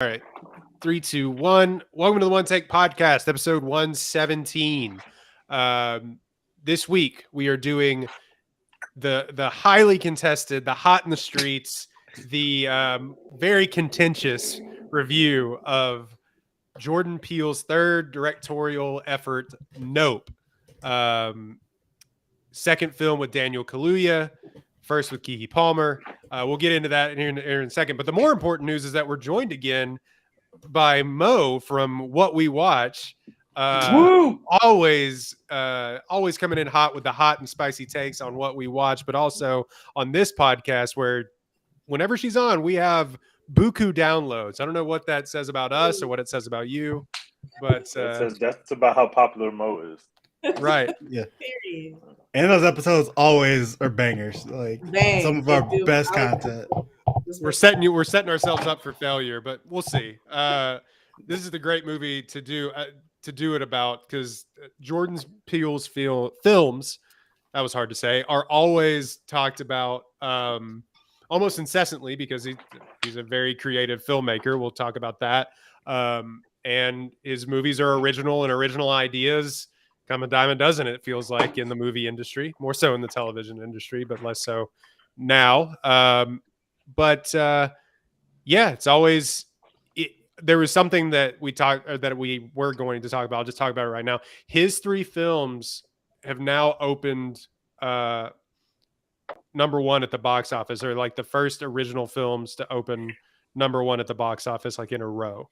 All right. 3, 2, 1. Welcome to the One Take Podcast, episode 117. This week we are doing the highly contested, the hot in the streets, the very contentious review of Jordan Peele's third directorial effort, Nope. Second film with Daniel Kaluuya, first with Keke Palmer. We'll get into that in a second. But the more important news is that we're joined again by Mo from What We Watch. Always coming in hot with the hot and spicy takes on what we watch, but also on this podcast where whenever she's on, we have buku downloads. I don't know what that says about us or what it says about you, but that's about how popular Mo is. Right. Yeah. And those episodes always are bangers. Like some of our best content. We're setting ourselves up for failure, but we'll see. This is the great movie to do it about, because Jordan Peele's films, that was hard to say, are always talked about almost incessantly because he's a very creative filmmaker. We'll talk about that. And his movies are original, and original ideas come a dime a dozen, it feels like, in the movie industry, more so in the television industry, but less so now. It's always there was something that we were going to talk about. I'll just talk about it right now. His three films have now opened number one at the box office, or like the first original films to open number one at the box office, like in a row.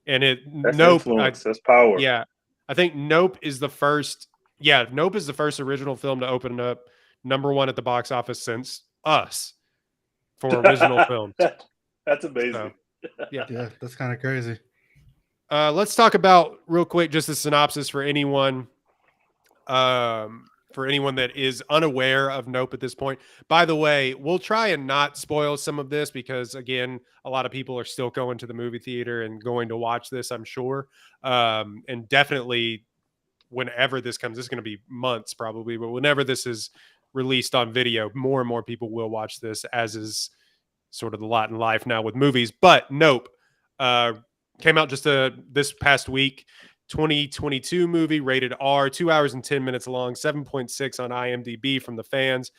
And that's influence, that's power. Yeah. I think Nope is the first. Yeah, Nope is the first original film to open up number one at the box office since Us for original films. That's amazing. So, yeah, that's kind of crazy. Let's talk about real quick just a synopsis for anyone that is unaware of Nope at this point. By the way, we'll try and not spoil some of this because, again, a lot of people are still going to the movie theater and going to watch this, I'm sure. And definitely whenever this comes, this is going to be months probably, but whenever this is released on video, more and more people will watch this, as is sort of the lot in life now with movies. But Nope came out just this past week. 2022 movie, rated R, 2 hours and 10 minutes long, 7.6 on IMDb from the fans.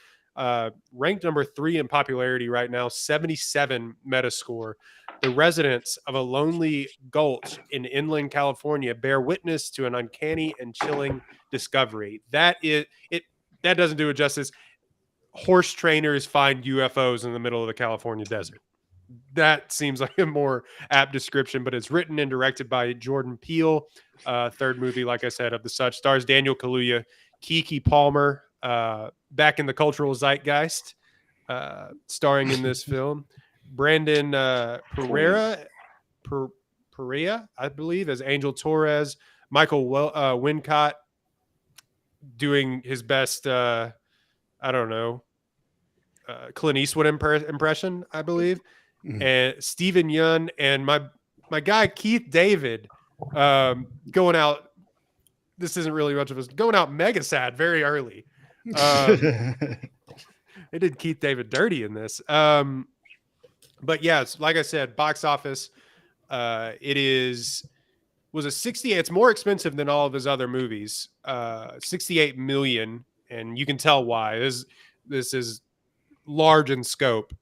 Ranked number 3 in popularity right now, 77 Metascore. The residents of a lonely gulch in inland California bear witness to an uncanny and chilling discovery. That doesn't do it justice. Horse trainers find UFOs in the middle of the California desert. That seems like a more apt description, but it's written and directed by Jordan Peele. Third movie, like I said, of the such. Stars Daniel Kaluuya, Keke Palmer, back in the cultural zeitgeist, starring in this film. Brandon Pereira, I believe, as Angel Torres. Michael Wincott doing his best, I don't know, Clint Eastwood impression, I believe. Mm-hmm. And Steven Yeun and my guy Keith David going out. This isn't really much of us going out mega sad very early. They did Keith David dirty in this. But yes, like I said, box office. Was a 68. It's more expensive than all of his other movies. 68 million, and you can tell why. This is large in scope,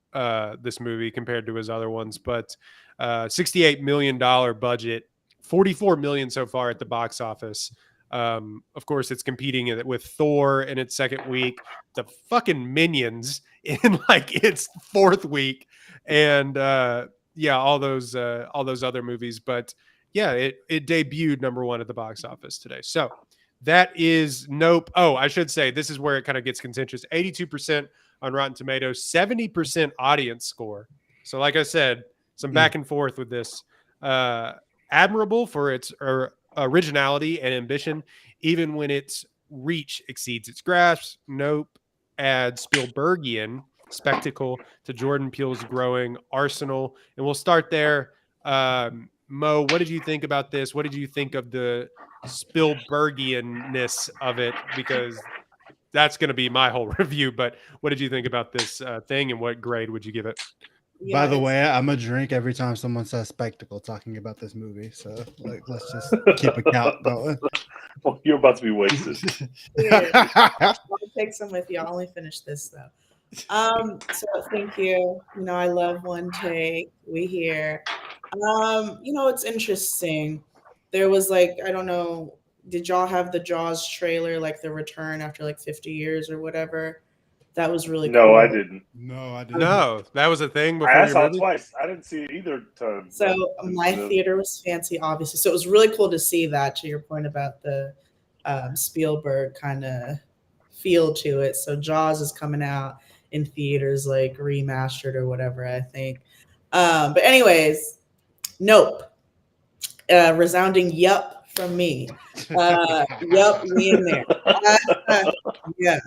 this movie, compared to his other ones, but $68 million budget, 44 million so far at the box office. Of course, it's competing with Thor in its second week, the fucking Minions in like its fourth week, and all those other movies. But yeah, it debuted number one at the box office today. So that is Nope. Oh, I should say, this is where it kind of gets contentious. 82% on Rotten Tomatoes, 70% audience score. So like I said, some back and forth with this. Admirable for its originality and ambition, even when its reach exceeds its grasp. Nope adds Spielbergian spectacle to Jordan Peele's growing arsenal. And we'll start there. Mo, what did you think about this? What did you think of the Spielbergian-ness of it? Because that's going to be my whole review. But what did you think about this thing, and what grade would you give it? Yeah, by the way, I'm a drink every time someone says spectacle talking about this movie. So let's just keep a count going. Well, you're about to be wasted. I'll take some with you. I'll only finish this though. So thank you. I love one take. We hear. It's interesting. There was I don't know, did y'all have the Jaws trailer, the return after 50 years or whatever? That was really cool. No, I didn't. No, that was a thing before. I saw it twice. I didn't see it either time. So my theater was fancy, obviously. So it was really cool to see that, to your point about the Spielberg kind of feel to it. So Jaws is coming out in theaters, remastered or whatever, I think. But anyways, Nope. Resounding yup from me. Yup, we in there. Yeah.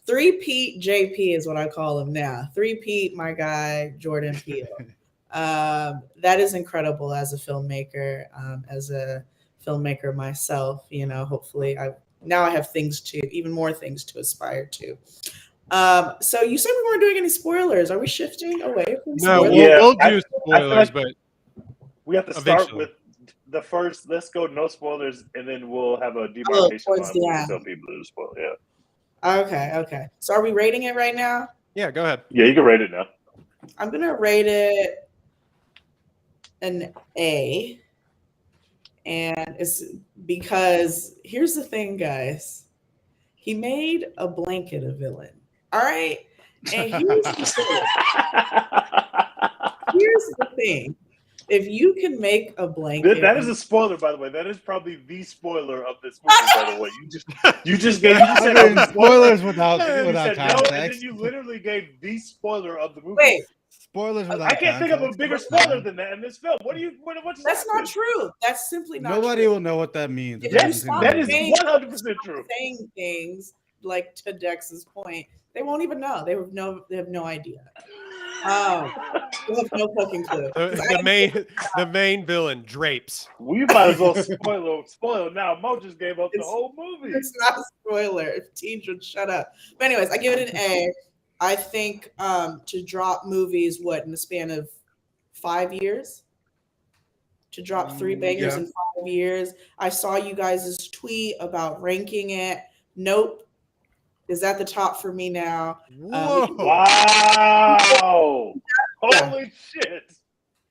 Three-peat JP is what I call him now. Three-peat, my guy, Jordan Peele. That is incredible as a filmmaker, myself, hopefully I have even more things to aspire to. So you said we weren't doing any spoilers. Are we shifting away from spoilers? We'll do spoilers, but we have to start with the first. Let's go no spoilers, and then we'll have a demarcation line to tell people to spoil. Yeah. Okay. So are we rating it right now? Yeah, go ahead. Yeah, you can rate it now. I'm gonna rate it an A. And it's because here's the thing, guys. He made a blanket a villain. All right. And here's the thing. If you can make a blanket, that is a spoiler, by the way. That is probably the spoiler of this movie, by the way. You just gave spoilers without context. No, and then you literally gave the spoiler of the movie. Wait. Spoilers without I can't think of a bigger spoiler than that in this film. That's not true. That's simply not Nobody true. will know what that means. That is 100% true. Saying things to Dex's point, they won't even know. They have no idea. They have no fucking clue. The main villain, Drapes. We might as well spoil now. Mo just gave up the whole movie. It's not a spoiler. If teens would shut up. But anyways, I give it an A. I think to drop movies, in the span of 5 years? To drop 3 bangers in 5 years. I saw you guys' tweet about ranking it. Nope. Is at the top for me now. Wow. Holy shit.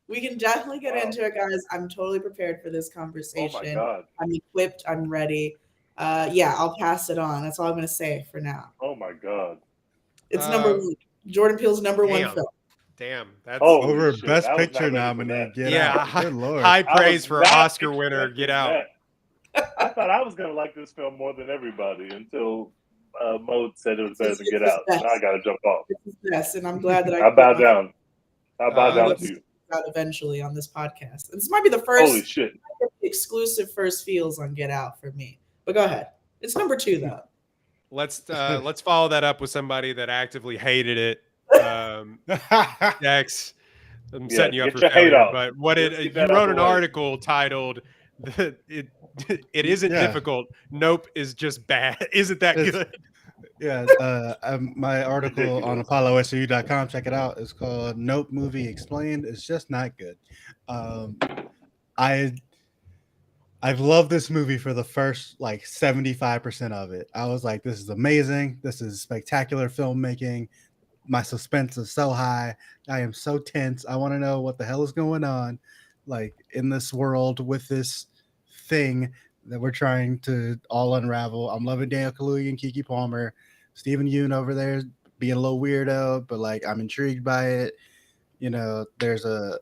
We can definitely get into it, guys. I'm totally prepared for this conversation. Oh my God. I'm equipped. I'm ready. I'll pass it on. That's all I'm going to say for now. Oh my God. It's number one. Jordan Peele's number one film. Damn, that's over Best Picture nominee. Get out. Good Lord. High praise for Oscar winner. Get out. I thought I was going to like this film more than everybody until Mo said it was better than Get Out. Now I got to jump off. Yes, and I'm glad that I bow down. I bow down to you. Eventually on this podcast. And this might be the first Holy shit. exclusive first feels on Get Out for me. But go ahead. It's number 2 though. Let's follow that up with somebody that actively hated it. Dex, I'm setting you up for failure. But you wrote an article titled "It isn't difficult. Nope is just bad." Isn't that good? Yeah, my article on ApolloSU.com, check it out. It's called "Nope Movie Explained." It's just not good. I've loved this movie for the first 75% of it. I was like, this is amazing. This is spectacular filmmaking. My suspense is so high. I am so tense. I want to know what the hell is going on, in this world with this thing that we're trying to all unravel. I'm loving Daniel Kaluuya and Keke Palmer. Stephen Yeun over there being a little weirdo, but I'm intrigued by it. There's a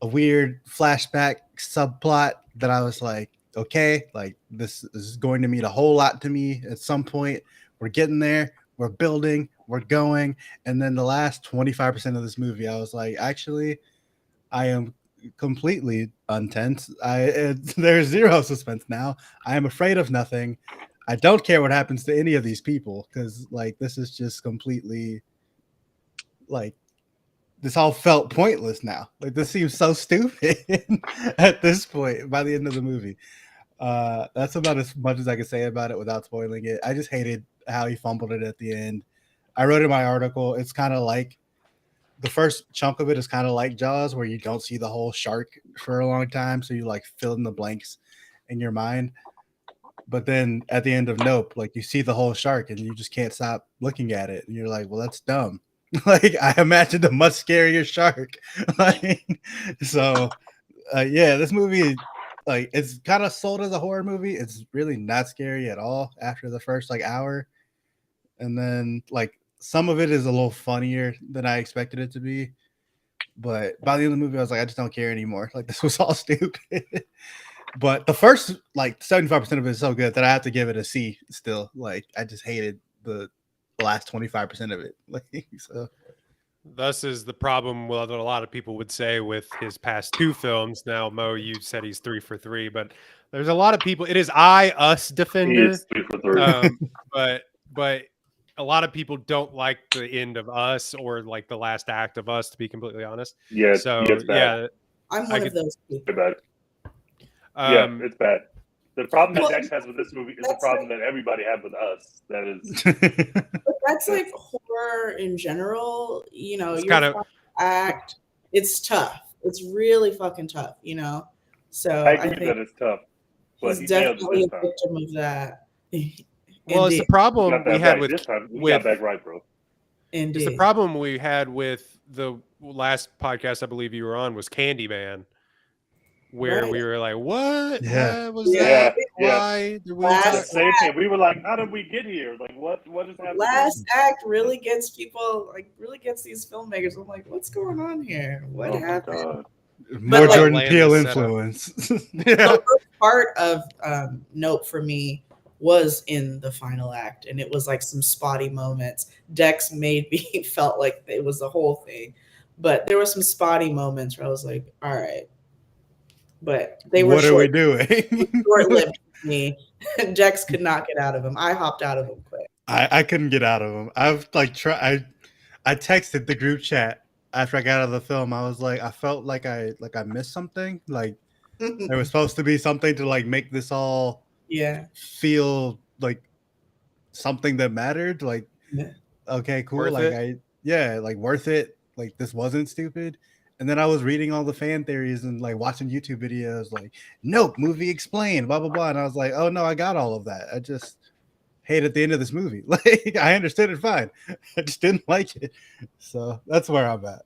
weird flashback subplot that I was like, okay, this is going to mean a whole lot to me at some point. We're getting there. We're building. We're going. And then the last 25% of this movie, I was like, actually, I am completely untense. There's zero suspense now. I am afraid of nothing. I don't care what happens to any of these people because this is just completely this all felt pointless now. This seems so stupid at this point by the end of the movie. That's about as much as I can say about it without spoiling it. I just hated how he fumbled it at the end. I wrote in my article, it's kind of like the first chunk of it is kind of like Jaws, where you don't see the whole shark for a long time, so you like fill in the blanks in your mind. But then at the end of Nope, like you see the whole shark and you just can't stop looking at it, and you're like, well, that's dumb. Like I imagined a much scarier shark. Like so, yeah, this movie, like it's kind of sold as a horror movie. It's really not scary at all after the first like hour, and then like some of it is a little funnier than I expected it to be. But by the end of the movie, I was like, I just don't care anymore. Like this was all stupid. But the first like 75% of it is so good that I have to give it a C still. Like I just hated the last 25% of it. Like so. Thus is the problem what a lot of people would say with his past two films. Now, Mo, you said he's 3 for 3, but there's a lot of people. It is us He defender. is 3 for 3. But a lot of people don't like the end of Us or like the last act of Us, to be completely honest. Yeah, so it's bad. yeah, I'm one of those people. Bad. It's bad. The problem that Dex has with this movie is the problem that everybody had with Us. That is, but that's like horror in general. You know, it's your kind of act. It's tough. It's really fucking tough. You know, so I agree that it's tough. But he's definitely a victim of that. Well, it's the problem we had with this time. We got back right, bro. Indeed. It's the problem we had with the last podcast I believe you were on was Candyman, where we were like, "What? Yeah. What was that? Yeah. Why did we?" The same thing. We were like, "How did we get here? Like, what is happening?" Last act really gets people, like, really gets these filmmakers. I'm like, what's going on here? What happened? More like, Jordan Peele influence. The first part of Nope for me was in the final act, and it was like some spotty moments. Dex made me felt like it was the whole thing, but there were some spotty moments where I was like, all right. But they were what are we doing? short-lived for me. Dex could not get out of him. I hopped out of him quick. I couldn't get out of him. I've like tried. I texted the group chat after I got out of the film. I was like, I felt like I missed something. Like there was supposed to be something to like make this all feel like something that mattered. Like okay, cool. Worth like it? like worth it. Like this wasn't stupid. And then I was reading all the fan theories and like watching YouTube videos like Nope, movie explained, blah blah blah. And I was like, oh no, I got all of that. I just hated the end of this movie. Like I understood it fine. I just didn't like it. So that's where I'm at.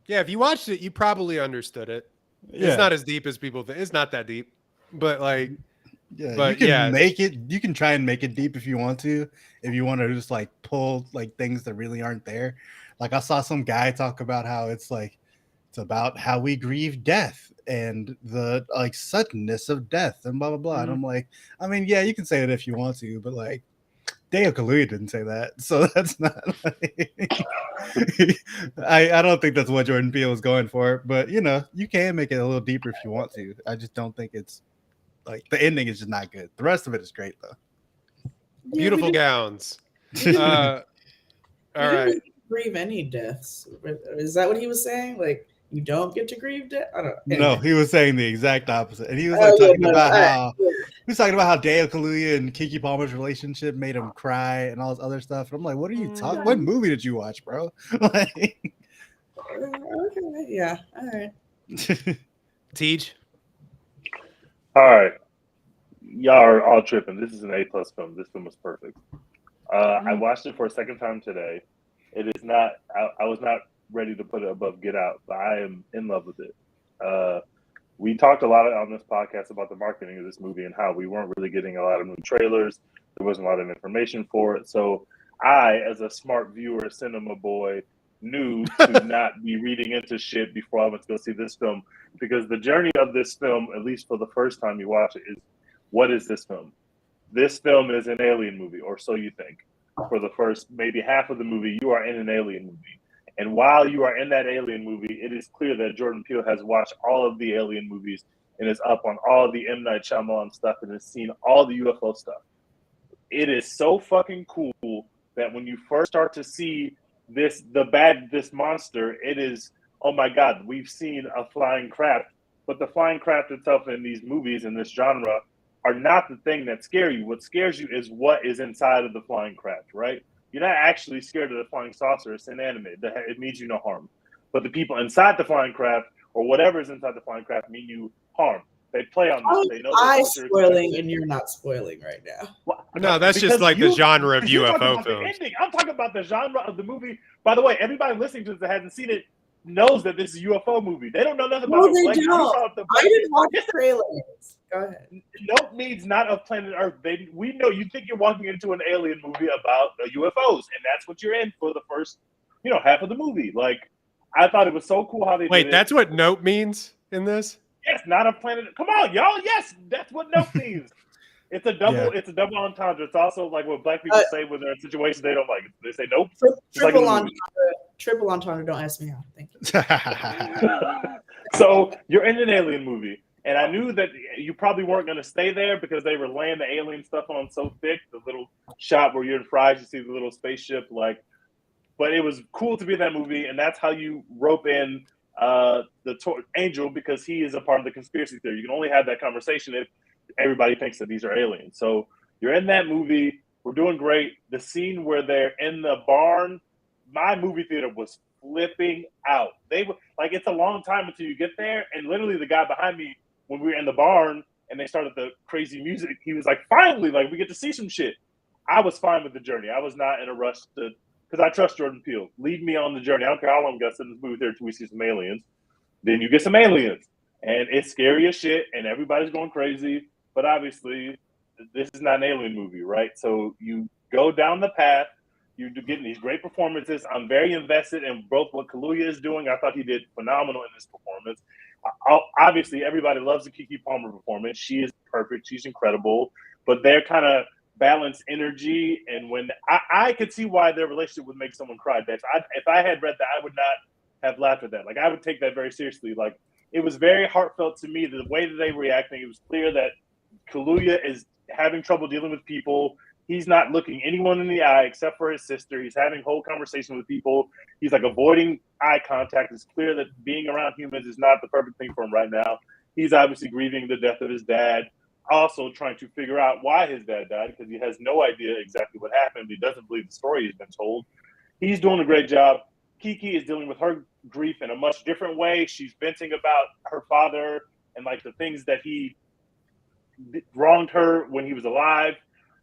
Yeah, if you watched it, you probably understood it. Yeah. It's not as deep as people think. It's not that deep. But like you can make it, you can try and make it deep if you want to. If you want to just like pull like things that really aren't there. Like I saw some guy talk about how it's like it's about how we grieve death and the like suddenness of death and blah blah blah. And I'm like, I mean, yeah, you can say it if you want to, but like Dale Kaluuya didn't say that, so that's not. Like, I don't think that's what Jordan Peele was going for, but you know, you can make it a little deeper if you want to. I just don't think it's like the ending is just not good. The rest of it is great though. Beautiful gowns. All right. Grieve any deaths? Is that what he was saying? Like you don't get to grieve death? I don't. Anyway. No, he was saying the exact opposite, and he was like talking about how he was talking about how Dale Kaluuya and Keke Palmer's relationship made him cry and all this other stuff. And I'm like, what are you talking? What movie did you watch, bro? Like, okay, yeah, all right. Teach. All right, y'all are all tripping. This is an A+ film. This film is perfect. I watched it for a second time today. It is not. I was not ready to put it above Get Out, but I am in love with it. We talked a lot on this podcast about the marketing of this movie and how we weren't really getting a lot of new trailers. There wasn't a lot of information for it. So I, as a smart viewer, cinema boy, knew to not be reading into shit before I went to go see this film, because the journey of this film, at least for the first time you watch it, is what is this film? This film is an alien movie, or so you think. For the first maybe half of the movie, you are in an alien movie. And while you are in that alien movie, it is clear that Jordan Peele has watched all of the alien movies and is up on all the M. Night Shyamalan stuff and has seen all the UFO stuff. It is so fucking cool that when you first start to see this monster, it is, oh my God, we've seen a flying craft. But the flying craft itself in these movies, in this genre, are not the thing that scare you. What scares you is what is inside of the flying craft, right? You're not actually scared of the flying saucer. It's inanimate. It means you no harm. but the people inside the flying craft or whatever is inside the flying craft mean you harm. They play on How this. am They know I what you're spoiling expecting. and you're not spoiling right now? Well, No, that's just because like the genre of because you're talking UFO about the films. ending. I'm talking about the genre of the movie. By the way, everybody listening to this that hasn't seen it knows that this is a UFO movie. They don't know nothing No, about they Blake. You don't. saw the I Blake. didn't watch Yes, trailers. Go ahead. Nope means not of planet Earth. We know you think you're walking into an alien movie about UFOs, and that's what you're in for the first, half of the movie. Like, I thought it was so cool how they Wait, did it. that's what nope means in this? Yes, not of planet. Come on, y'all. Yes, that's what nope means. It's a double. Yeah. It's a double entendre. It's also like what black people say when they're in situations they don't like. They say nope. Triple like entendre. Triple entendre. Don't ask me how. Thank you. So you're in an alien movie, and I knew that you probably weren't going to stay there because they were laying the alien stuff on so thick. The little shot where you're in Fries, you see the little spaceship, but it was cool to be in that movie, and that's how you rope in Angel, because he is a part of the conspiracy theory. You can only have that conversation if everybody thinks that these are aliens. So you're in that movie. We're doing great. The scene where they're in the barn, my movie theater was flipping out. They were like, it's a long time until you get there. And literally the guy behind me, when we were in the barn and they started the crazy music, he was like, finally, like, we get to see some shit. I was fine with the journey. I was not in a rush because I trust Jordan Peele. Lead me on the journey. I don't care how long we got to sit in this movie theater until we see some aliens. Then you get some aliens. And it's scary as shit, and everybody's going crazy. But obviously, this is not an alien movie, right? So you go down the path. You're getting these great performances. I'm very invested in both what Kaluuya is doing. I thought he did phenomenal in this performance. Obviously, everybody loves the Keke Palmer performance. She is perfect. She's incredible. But they're kind of balanced energy. And when I could see why their relationship would make someone cry. If I had read that, I would not have laughed at that. Like, I would take that very seriously. Like, it was very heartfelt to me, the way that they were reacting. It was clear that Kaluuya is having trouble dealing with people. He's not looking anyone in the eye except for his sister. He's having whole conversation with people. He's like avoiding eye contact. It's clear that being around humans is not the perfect thing for him right now. He's obviously grieving the death of his dad, also trying to figure out why his dad died, because he has no idea exactly what happened. He doesn't believe the story he's been told. He's doing a great job. Keke is dealing with her grief in a much different way. She's venting about her father and like the things that he wronged her when he was alive.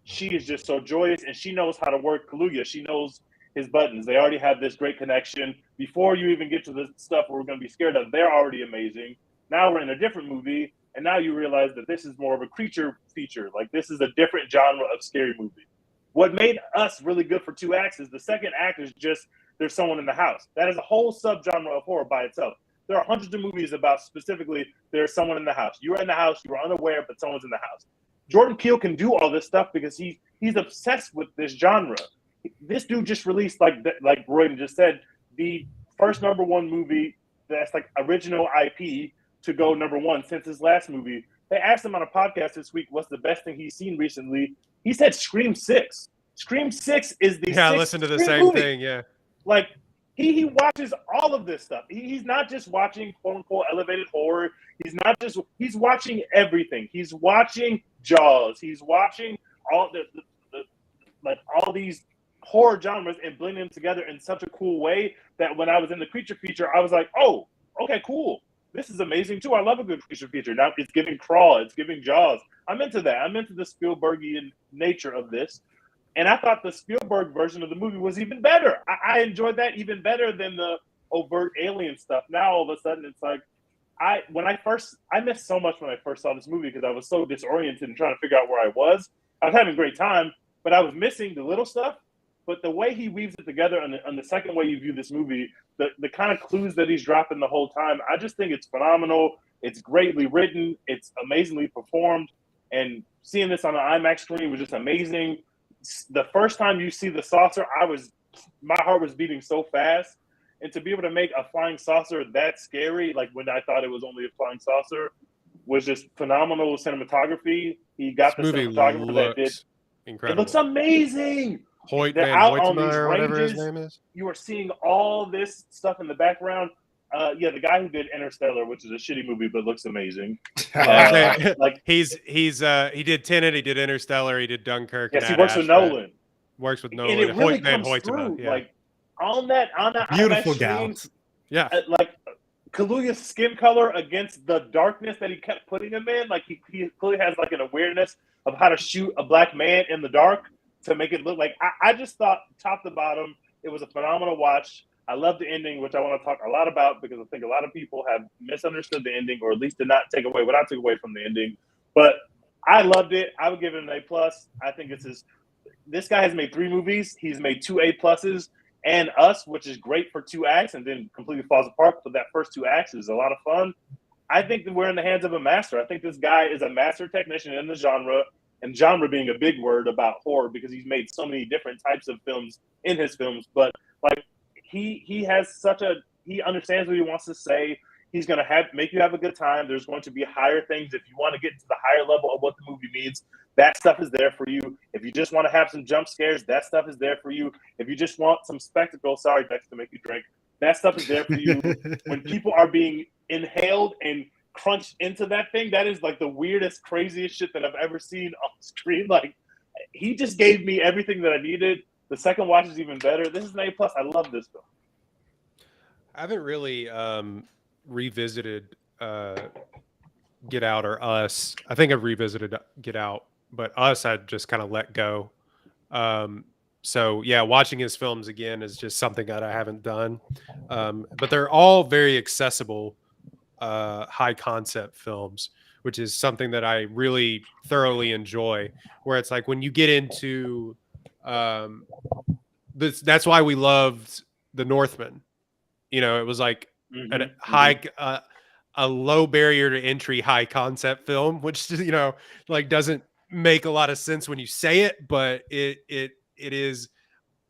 She is just so joyous, and she knows how to work Kaluuya. She knows his buttons. They already have this great connection. Before you even get to the stuff we're going to be scared of, they're already amazing. Now we're in a different movie, and now you realize that this is more of a creature feature. Like, this is a different genre of scary movie. What made us really good for 2 acts is the second act is just there's someone in the house. That is a whole subgenre of horror by itself. There are hundreds of movies about specifically there's someone in the house. You're in the house, you are unaware, but someone's in the house. Jordan Peele can do all this stuff because he's obsessed with this genre. This dude just released, like Royden just said, the first #1 movie that's like original IP to go #1 since his last movie. They asked him on a podcast this week what's the best thing he's seen recently. He said Scream 6. Scream 6 is the I listened to the same movie. thing. Yeah, like he watches all of this stuff. He's not just watching quote unquote elevated horror. He's watching everything. He's watching Jaws. He's watching all all these horror genres and blending them together in such a cool way that when I was in the creature feature, I was like, oh, okay, cool. This is amazing too. I love a good creature feature. Now it's giving Crawl, it's giving Jaws. I'm into that. I'm into the Spielbergian nature of this. And I thought the Spielberg version of the movie was even better. I enjoyed that even better than the overt alien stuff. Now all of a sudden it's like, I missed so much when I first saw this movie because I was so disoriented and trying to figure out where I was. I was having a great time, but I was missing the little stuff. But the way he weaves it together on the second way you view this movie, the kind of clues that he's dropping the whole time, I just think it's phenomenal. It's greatly written. It's amazingly performed. And seeing this on an IMAX screen was just amazing. The first time you see the saucer, my heart was beating so fast. And to be able to make a flying saucer that scary, like when I thought it was only a flying saucer, was just phenomenal cinematography. He got the cinematographer that did. incredible. It looks amazing. Hoyt They're Van out on these Hoytema or whatever his ranges. name is. You are seeing all this stuff in the background. The guy who did Interstellar, which is a shitty movie but looks amazing. He did Tenet, he did Interstellar, he did Dunkirk. Yes, he works with Nolan. Works with Nolan. And it really Van comes Hoytema, through. yeah. Like on that Beautiful IMAX gals. Yeah. Like Kaluuya's skin color against the darkness that he kept putting him in. Like he clearly has like an awareness of how to shoot a black man in the dark to make it look like. I just thought top to bottom, it was a phenomenal watch. I love the ending, which I want to talk a lot about because I think a lot of people have misunderstood the ending, or at least did not take away what I took away from the ending. But I loved it. I would give it an A+. I think it's this guy has made 3 movies. He's made 2 A+, and Us, which is great for 2 acts and then completely falls apart. But that first 2 acts is a lot of fun. I think that we're in the hands of a master. I think this guy is a master technician in the genre, and genre being a big word about horror because he's made so many different types of films in his films. But like he has he understands what he wants to say. He's going to make you have a good time. There's going to be higher things. If you want to get to the higher level of what the movie means, that stuff is there for you. If you just want to have some jump scares, that stuff is there for you. If you just want some spectacle, sorry, Dex, to make you drink, that stuff is there for you. When people are being inhaled and crunched into that thing, that is like the weirdest, craziest shit that I've ever seen on screen. Like, he just gave me everything that I needed. The second watch is even better. This is an A+. I love this film. I haven't really revisited Get Out or Us. I think I've revisited Get Out, but Us I just kind of let go. So yeah, watching his films again is just something that I haven't done. But they're all very accessible, high concept films, which is something that I really thoroughly enjoy. Where it's like when you get into that's why we loved The Northman. You know, it was like a low barrier to entry, high concept film, which, you know, like doesn't make a lot of sense when you say it, but it is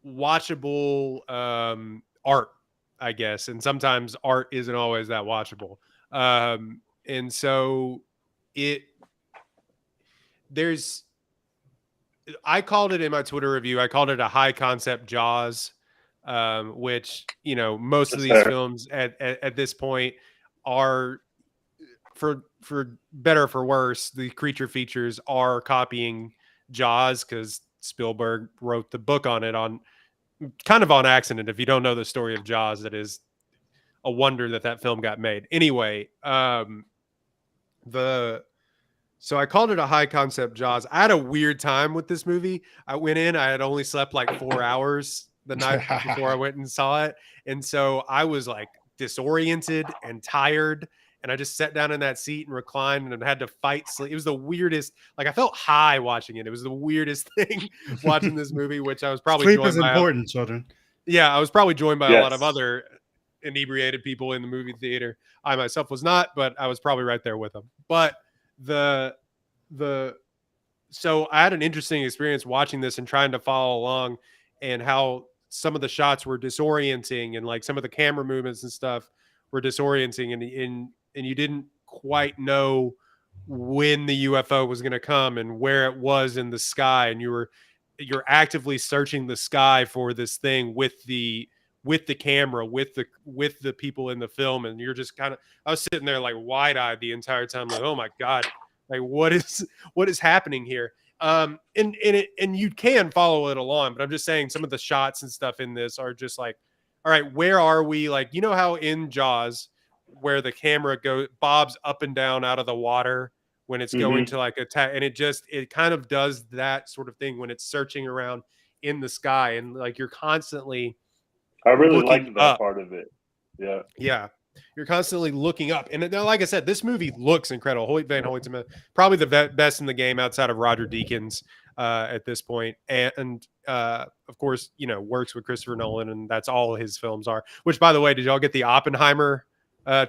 watchable art, I guess. And sometimes art isn't always that watchable. And so I called it in my Twitter review, I called it a high concept Jaws, which, you know, most of these films at this point are, for better or for worse, the creature features are copying Jaws because Spielberg wrote the book on it on kind of on accident. If you don't know the story of Jaws, it is a wonder that film got made. Anyway, so I called it a high concept Jaws. I had a weird time with this movie. I went in, I had only slept like 4 hours the night before I went and saw it. And so I was like disoriented and tired. And I just sat down in that seat and reclined and had to fight sleep. It was the weirdest. Like, I felt high watching it. It was the weirdest thing watching this movie, which I was probably sleep is important, children. Yeah, I was probably joined by a lot of other inebriated people in the movie theater. I myself was not, but I was probably right there with them. But so I had an interesting experience watching this and trying to follow along, and how some of the shots were disorienting, and like some of the camera movements and stuff were disorienting, and you didn't quite know when the UFO was going to come and where it was in the sky, and you're actively searching the sky for this thing with the camera, with the people in the film, and you're just kind of, I was sitting there like wide-eyed the entire time, like, oh my god, like what is happening here? And you can follow it along, but I'm just saying some of the shots and stuff in this are just like, all right, where are we? Like, you know how in Jaws, where the camera bobs up and down out of the water when it's going to like attack, and it kind of does that sort of thing when it's searching around in the sky, and like you're constantly, I really liked that part of it. Yeah. You're constantly looking up. And like I said, this movie looks incredible. Hoyt Van Hoytema, probably the best in the game outside of Roger Deakins at this point. And of course, you know, works with Christopher Nolan, and that's all his films are. Which, by the way, did y'all get the Oppenheimer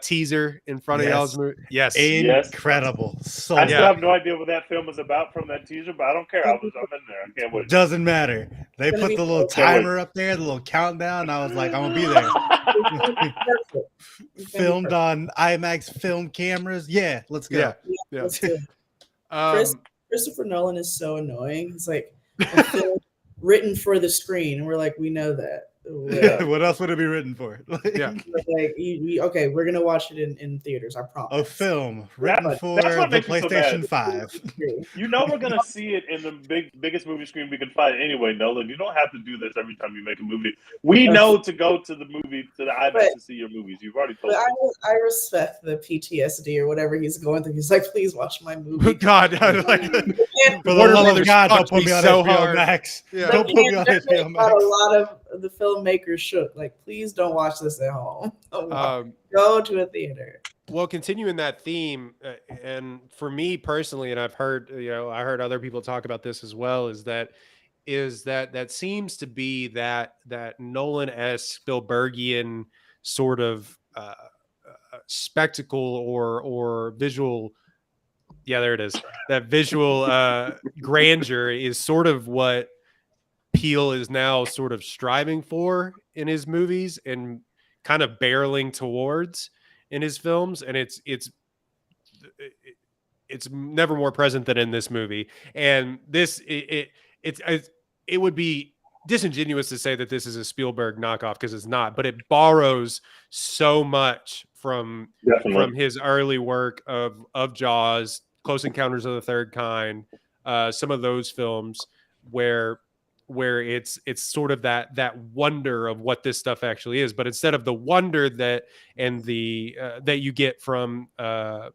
teaser in front of y'all's movie? Yes. Incredible. So I still have no idea what that film is about from that teaser, but I don't care. I'm in there. I can't wait. Doesn't matter. They put the little timer up there, the little countdown. And I was like, I'm gonna be there. Filmed on IMAX film cameras. Yeah, let's go. Yeah. Let's go. Christopher Nolan is so annoying. He's like a film written for the screen, and we're like, we know that. Yeah. What else would it be written for? Yeah. Like, okay, we're gonna watch it in theaters. I promise. A film written That's for what the makes me so mad. PlayStation 5. You know we're gonna see it in the biggest movie screen we can find anyway, Nolan. You don't have to do this every time you make a movie. We know to go to the IMAX But- to see your movies. You've already But told us. I respect the PTSD or whatever he's going through. He's like, please watch my movie. God, like, For the Warner love of Brothers God, don't fucked put me me on so HBO hard. Max. Yeah. Don't put me on HBO Got a Max. lot of the filmmakers shook. Like, please don't watch this at home. Go to a theater. Well, continuing that theme, and for me personally, and I've heard, I heard other people talk about this as well, is that seems to be that Nolan-esque Spielbergian sort of spectacle or visual. Yeah, there it is. That visual grandeur is sort of what Peele is now sort of striving for in his movies and kind of barreling towards in his films, and it's never more present than in this movie. And it would be disingenuous to say that this is a Spielberg knockoff, because it's not, but it borrows so much from Definitely. his early work of Jaws, Close Encounters of the Third Kind, some of those films where it's sort of that wonder of what this stuff actually is, but instead of the wonder that and the that you get from and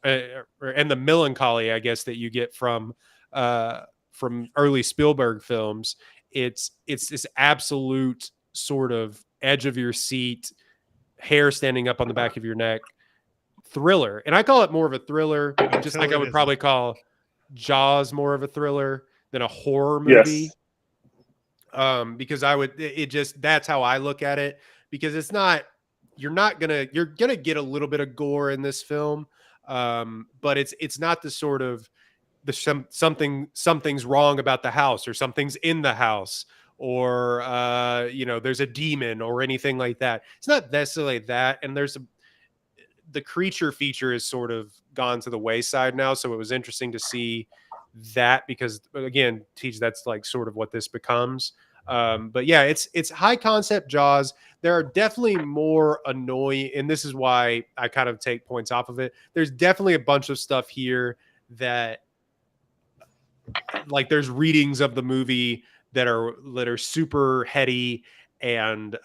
the melancholy, I guess, that you get from early Spielberg films, it's this absolute sort of edge of your seat, hair standing up on the back of your neck thriller. And I call it more of a thriller, just like I would probably call Jaws more of a thriller than a horror movie. Yes. Because that's how I look at it, because it's not, you're gonna get a little bit of gore in this film. But it's not the sort of something's wrong about the house, or something's in the house, or there's a demon or anything like that. It's not necessarily that. And the creature feature is sort of gone to the wayside now. So it was interesting to see that, because again, that's like sort of what this becomes. But yeah, it's high concept Jaws. There are definitely more annoying, and this is why I kind of take points off of it. There's definitely a bunch of stuff here that, like, there's readings of the movie that are super heady, and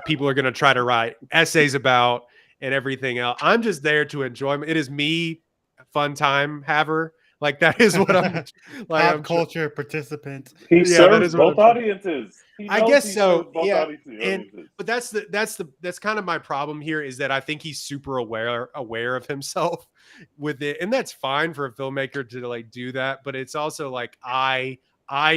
people are going to try to write essays about and everything else. I'm just there to enjoy. It is me, fun time haver. Like, that is what I'm like. Pop culture participant. He Yeah, that serves is what both audiences. I guess so. Serves both Yeah, audiences. but that's kind of my problem here, is that I think he's super aware of himself with it, and that's fine for a filmmaker to like do that. But it's also like I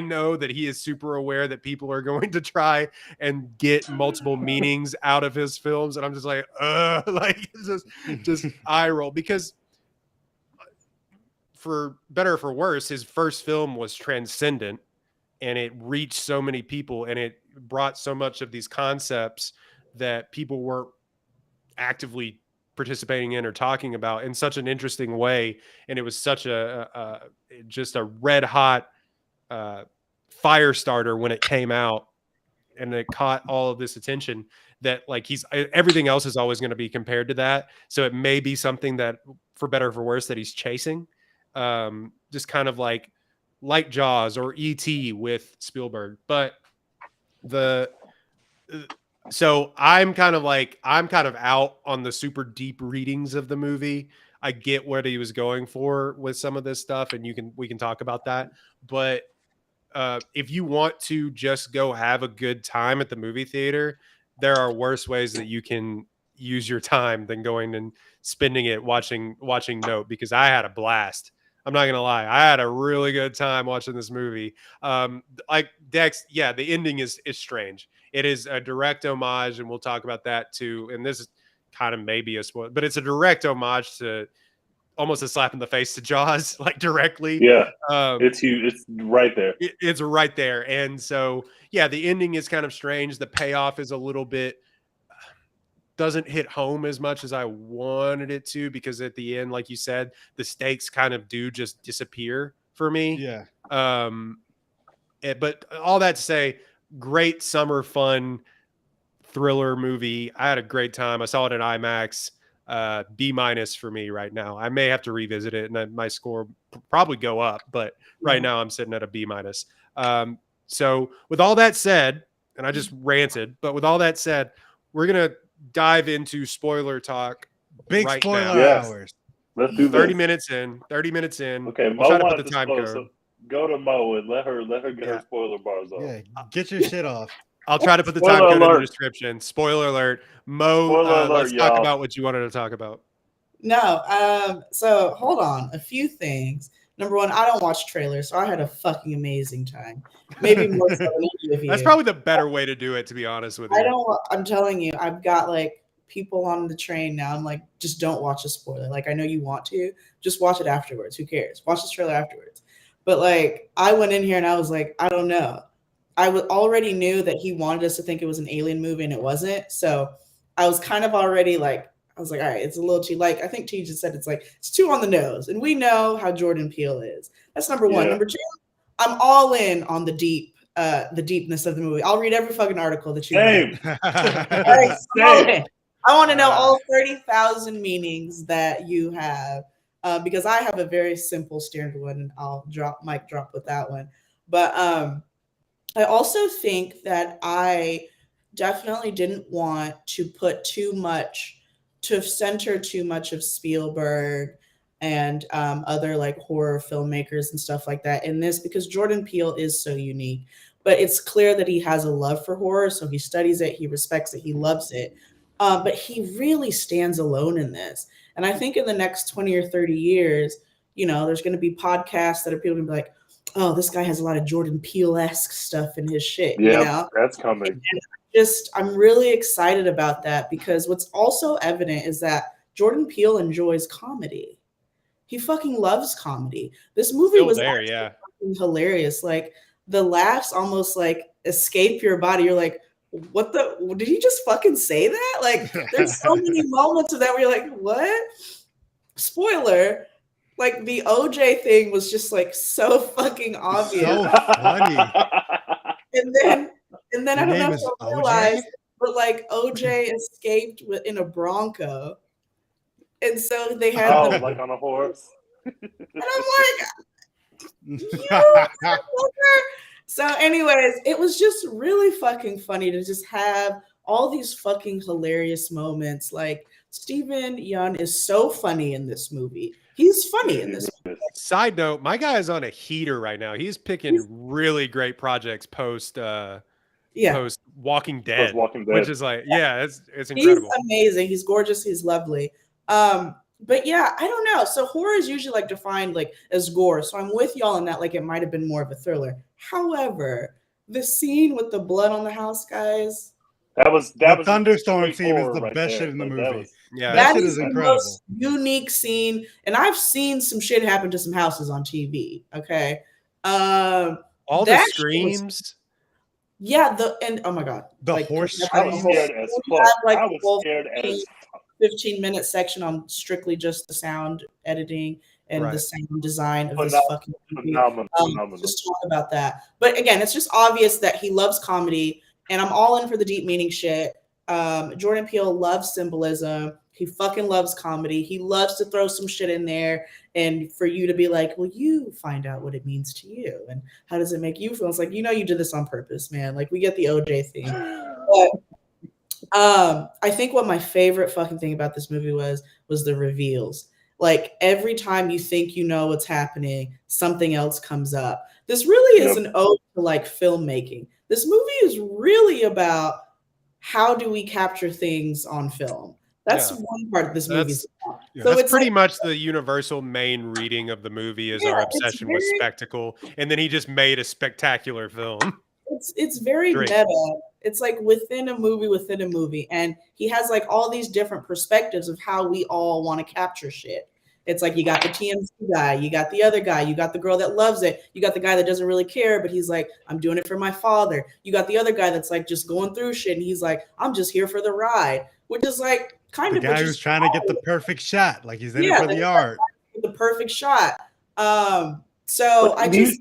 know that he is super aware that people are going to try and get multiple meanings out of his films, and I'm just like, like just eye roll, because for better or for worse, his first film was transcendent, and it reached so many people, and it brought so much of these concepts that people weren't actively participating in or talking about in such an interesting way. And it was such just a red hot fire starter when it came out, and it caught all of this attention, that like everything else is always going to be compared to that. So it may be something that, for better or for worse, that he's chasing, just kind of like Jaws or E.T. with Spielberg. But so I'm kind of out on the super deep readings of the movie. I get what he was going for with some of this stuff, and we can talk about that. But if you want to just go have a good time at the movie theater, there are worse ways that you can use your time than going and spending it watching Nope, because I had a blast. I'm not gonna lie, I had a really good time watching this movie. Like Dex, yeah, the ending is strange. It is a direct homage, and we'll talk about that too. And this is kind of maybe a spoiler, but it's a direct homage to, almost a slap in the face to Jaws, like directly. Yeah, it's huge. It's right there. It's right there. And so, yeah, the ending is kind of strange. The payoff is a little bit, doesn't hit home as much as I wanted it to, because at the end, like you said, the stakes kind of do just disappear for me. Yeah. But all that to say, great summer fun thriller movie. I had a great time. I saw it in IMAX. B- for me right now. I may have to revisit it, and my score probably go up. But right now, I'm sitting at a B-. So with all that said, and I just ranted, but with all that said, we're gonna dive into spoiler talk. Big right spoiler now. Yes. hours. Let's do 30 this. minutes in. 30 minutes in. Okay, I'll Mo try to put wanted the to time spoil, code. so go to Mo and let her get Yeah. her spoiler bars off. Yeah, get your shit off. I'll try to put the Spoiler time code in alert. the description. Spoiler alert. Mo, Spoiler alert, let's talk y'all. about what you wanted to talk about. No, so hold on. A few things. Number one, I don't watch trailers, so I had a fucking amazing time. Maybe more so than any of you. That's probably the better way to do it, to be honest with you. I don't. I'm telling you, I've got like people on the train now. I'm like, just don't watch a spoiler. Like, I know you want to, just watch it afterwards. Who cares? Watch this trailer afterwards. But like, I went in here and I was like, I don't know. Already knew that he wanted us to think it was an alien movie and it wasn't. So I was kind of already like, I was like, all right, it's a little too, like, I think T just said it's too on the nose. And we know how Jordan Peele is. That's number one. Yeah. Number two, I'm all in on the deepness of the movie. I'll read every fucking article that you Same. write. Same. I want to know all 30,000 meanings that you have, because I have a very simple standard one, and I'll drop with that one. But I also think that I definitely didn't want to center too much of Spielberg and other like horror filmmakers and stuff like that in this, because Jordan Peele is so unique. But it's clear that he has a love for horror, so he studies it, he respects it, he loves it. But he really stands alone in this. And I think in the next 20 or 30 years, there's going to be podcasts that are people going to be like, oh, this guy has a lot of Jordan Peele-esque stuff in his shit. Yeah, that's coming. I'm really excited about that, because what's also evident is that Jordan Peele enjoys comedy. He fucking loves comedy. This movie Still was there, actually yeah. fucking hilarious. Like, the laughs almost like escape your body. You're like, did he just fucking say that? Like, there's so many moments of that where you're like, what? Spoiler, like the OJ thing was just like so fucking obvious. So funny. And then I don't know if is you realize, but like OJ escaped in a Bronco. And so they had like on a horse. And I'm like, so anyways, it was just really fucking funny to just have all these fucking hilarious moments. Like, Steven Yeun is so funny in this movie. He's funny in this movie. Side note, my guy is on a heater right now. He's picking really great projects post Walking Dead, which is like, it's incredible. He's amazing. He's gorgeous. He's lovely. But yeah, I don't know. So horror is usually like defined like as gore. So I'm with y'all in that, like, it might have been more of a thriller. However, the scene with the blood on the house, guys. That was thunderstorm scene is the best shit in the movie. That shit is incredible. Most unique scene. And I've seen some shit happen to some houses on TV. Okay. All the screams. Oh my God. The horse screams. I was scared as fuck. I was scared as 15-minute section on strictly just the sound editing and the sound design of this fucking movie. Phenomenal. Just talk about that. But again, it's just obvious that he loves comedy, and I'm all in for the deep meaning shit. Jordan Peele loves symbolism. He fucking loves comedy. He loves to throw some shit in there and for you to be like, well, you find out what it means to you and how does it make you feel? It's like, you did this on purpose, man. Like, we get the OJ thing. But I think what my favorite fucking thing about this movie was the reveals. Like, every time you think you know what's happening, something else comes up. This really is an ode to like filmmaking. This movie is really about how do we capture things on film. That's one part of this movie. So that's pretty much the universal main reading of the movie is our obsession with spectacle. And then he just made a spectacular film. It's very meta. It's like within a movie. And he has like all these different perspectives of how we all want to capture shit. It's like, you got the TMZ guy, you got the other guy, you got the girl that loves it, you got the guy that doesn't really care, but he's like, I'm doing it for my father. You got the other guy that's like just going through shit, and he's like, I'm just here for the ride, which is like kind of the guy who's trying to get the perfect shot, like he's in it for the art. The perfect shot. So I just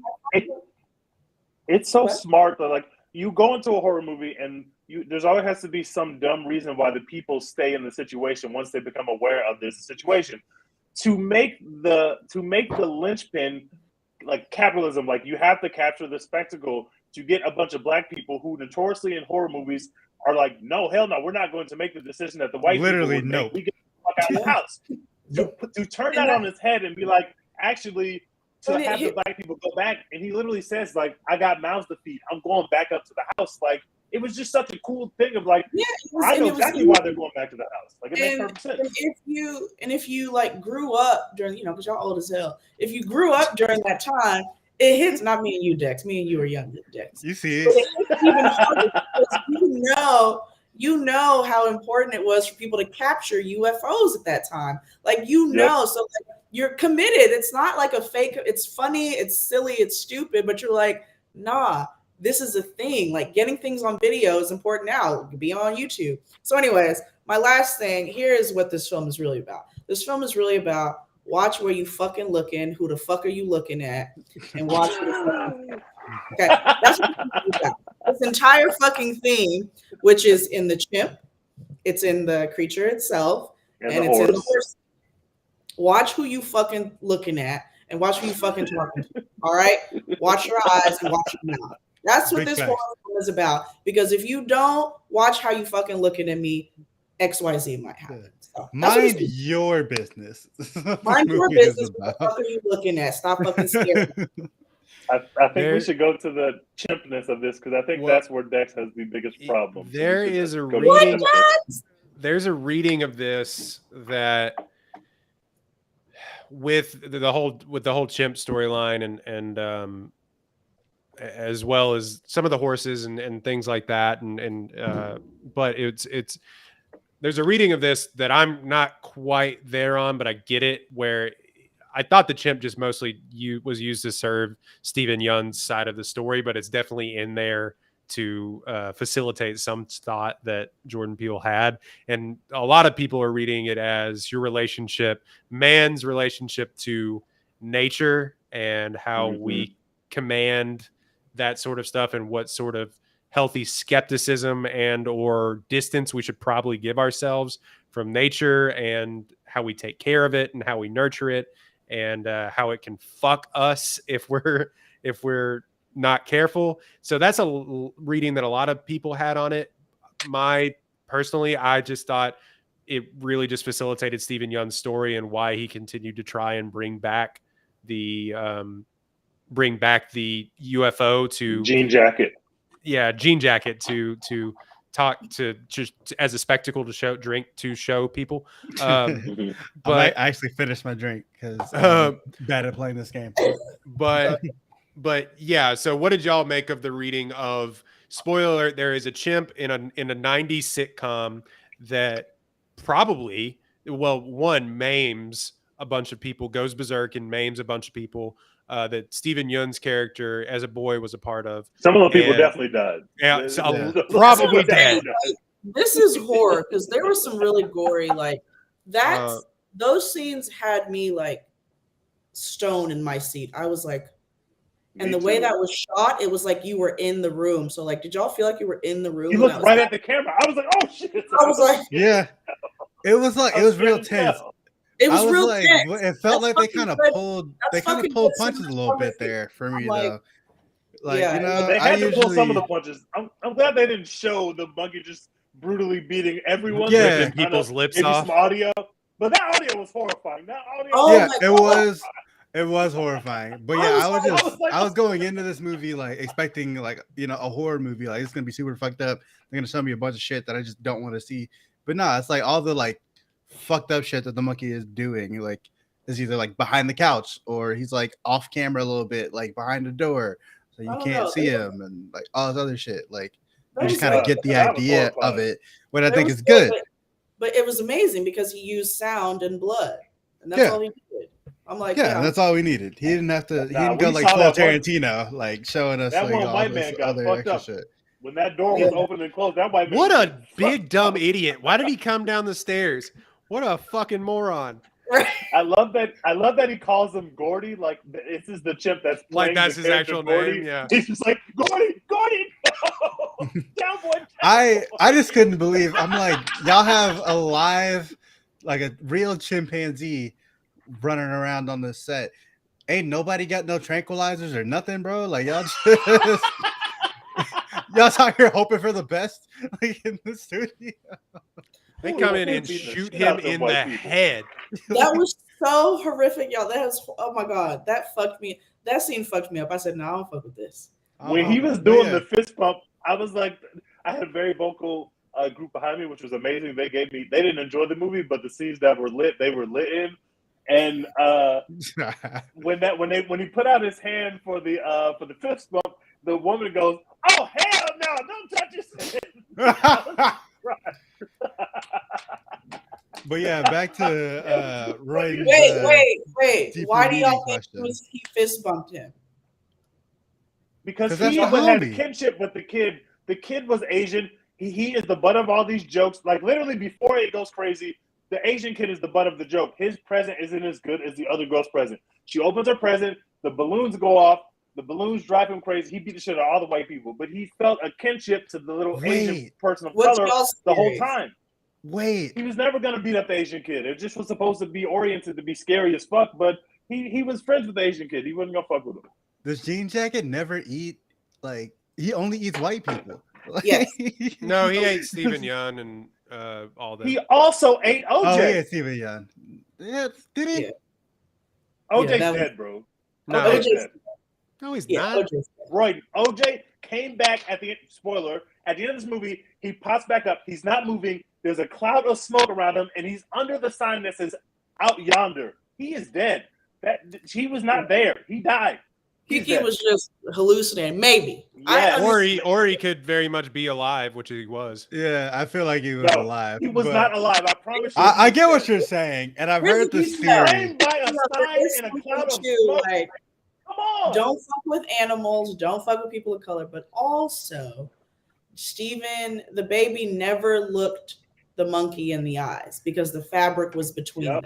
it's so smart that, like, you go into a horror movie and there's always has to be some dumb reason why the people stay in the situation once they become aware of this situation. To make the linchpin like capitalism, like you have to capture the spectacle to get a bunch of black people who notoriously in horror movies are like, no, hell no, we're not going to make the decision that the white Literally, people would nope. make. We get the fuck out of the house. To turn that on its head and be like, actually, to have the black people go back, and he literally says, like, I got mouths to feed. I'm going back up to the house. Like, it was just such a cool thing of like, I know exactly why they're going back to the house. Like, it makes perfect sense. And if you like grew up during, because y'all old as hell. If you grew up during that time, it hits. Not me and you, Dex. Me and you are young, Dex. You see it. Even harder because you know how important it was for people to capture UFOs at that time. Like, so like, you're committed. It's not like a fake. It's funny. It's silly. It's stupid. But you're like, nah, this is a thing. Like, getting things on video is important now. It could be on YouTube. So anyways, my last thing here is what this film is really about. This film is really about watch where you fucking looking. Who the fuck are you looking at? And watch where you fucking. Okay, that's what it's about. This entire fucking theme, which is in the chimp, it's in the creature itself, and it's in the horse. Watch who you fucking looking at, and watch who you fucking talking to. All right, watch your eyes and watch your mouth. That's what this horror film is about. Because if you don't watch how you fucking looking at me, XYZ might happen. So, mind your business. Mind your business. What the fuck are you looking at? Stop fucking scaring me. I think we should go to the chimpness of this because I think that's where Dex has the biggest problem. There is a reading. There's a reading of this that with the whole chimp storyline and as well as some of the horses and things like that but it's there's a reading of this that I'm not quite there on, but I get it, where I thought the chimp just mostly was used to serve Stephen Yeun's side of the story, but it's definitely in there to facilitate some thought that Jordan Peele had. And a lot of people are reading it as man's relationship to nature and how we command that sort of stuff and what sort of healthy skepticism and or distance we should probably give ourselves from nature and how we take care of it and how we nurture it. And how it can fuck us if we're not careful. So that's a reading that a lot of people had on it. Personally, I just thought it really just facilitated Stephen Yeun's story and why he continued to try and bring back the UFO to Jean Jacket. Yeah, Jean Jacket to talk to just as a spectacle to show people. But I actually finished my drink because I'm bad at playing this game. But yeah, so what did y'all make of the reading of, spoiler alert, there is a chimp in a 90s sitcom that probably, one maims a bunch of people, goes berserk and maims a bunch of people, that Stephen Yeun's character as a boy was a part of. Some of the people definitely died. Yeah, probably dead. This is horror because there was some really gory, like those scenes had me like stone in my seat. I was like, and the way that was shot, it was like you were in the room. So like, did y'all feel like you were in the room? You looked right at the camera. I was like, oh shit. I was like, yeah. It was real tense. It was real tense. It felt like they kind of pulled punches a little bit there for me, though. Like, they had to pull some of the punches. I'm glad they didn't show the monkey just brutally beating everyone. Ripping people's lips off. Some audio, but that audio was horrifying. That audio, it was horrifying. But I was going into this movie like expecting like a horror movie, like it's gonna be super fucked up. They're gonna show me a bunch of shit that I just don't want to see. But no, it's like all the like fucked up shit that the monkey is doing, like is either like behind the couch or he's like off camera a little bit, like behind the door, so you can't see him, and like all this other shit. Like you just kind of get the idea of it, what I think is good. But it was amazing because he used sound and blood, and that's all he did. I'm like, that's all we needed. He didn't have to. He didn't go like full Tarantino, like showing us that like one all white this man got other fucked extra up. shit. When that door was open and closed, that white man. What a big dumb idiot! Why did he come down the stairs? What a fucking moron! Right. I love that he calls him Gordy. Like this is the chimp that's Like playing that's the his character actual Gordy. name. Yeah. He's just like Gordy, no! Down boy, down I boy. just couldn't believe. I'm like, y'all have a live, like a real chimpanzee running around on this set. Ain't nobody got no tranquilizers or nothing, bro. Like y'all just y'all out here hoping for the best, like in the studio. They Ooh, come that in man and beating the shoot shit him out them in the white people. head. That was so horrific, y'all. That was, oh my god, that fucked me. That scene fucked me up. I said, no, I don't fuck with this. When he was doing the fist pump, I was like, I had a very vocal group behind me, which was amazing. They didn't enjoy the movie, but the scenes that were lit, they were lit in. And when he put out his hand for the fist bump, the woman goes, "Oh hell no! Don't touch his hand." But yeah, back to Roy's. Wait. deeper Why do y'all meaning think question. he fist bumped him? Because 'Cause that's he the had a homie. kinship with the kid. The kid was Asian. He is the butt of all these jokes. Like literally before it goes crazy, the Asian kid is the butt of the joke. His present isn't as good as the other girl's present. She opens her present, the balloons go off, the balloons drive him crazy. He beat the shit out of all the white people, but he felt a kinship to the little Asian person of What's color y'all's the whole theory? time. Wait, He was never gonna beat up the Asian kid. It just was supposed to be oriented to be scary as fuck, but he was friends with the Asian kid. He wasn't gonna fuck with him. does Jean Jacket never eat? Like he only eats white people. Yes. No, he ate Stephen Young and all that. He also ate OJ. Oh yeah, Steven Young. Yeah, did he? Yeah. OJ's that was- dead, bro. No, OJ's OJ's dead. no, he's Yeah, not. OJ's Right. OJ came back at the spoiler. At the end of this movie, he pops back up. He's not moving. There's a cloud of smoke around him, and he's under the sign that says "Out Yonder." He is dead. That he was not there. He died. He's Kiki dead. was just hallucinating. Maybe. Yes. Or he could very much be alive, which he was. Yeah, I feel like he was No, alive. he was but not alive. I promise you. I he get was what dead. you're saying, and I've Here's heard the this thing, though. theory. Framed by a sign There's and a something cloud of too, smoke. like, Come on. don't fuck with animals, don't fuck with people of color, but also Steven, the baby, never looked the monkey in the eyes because the fabric was between them.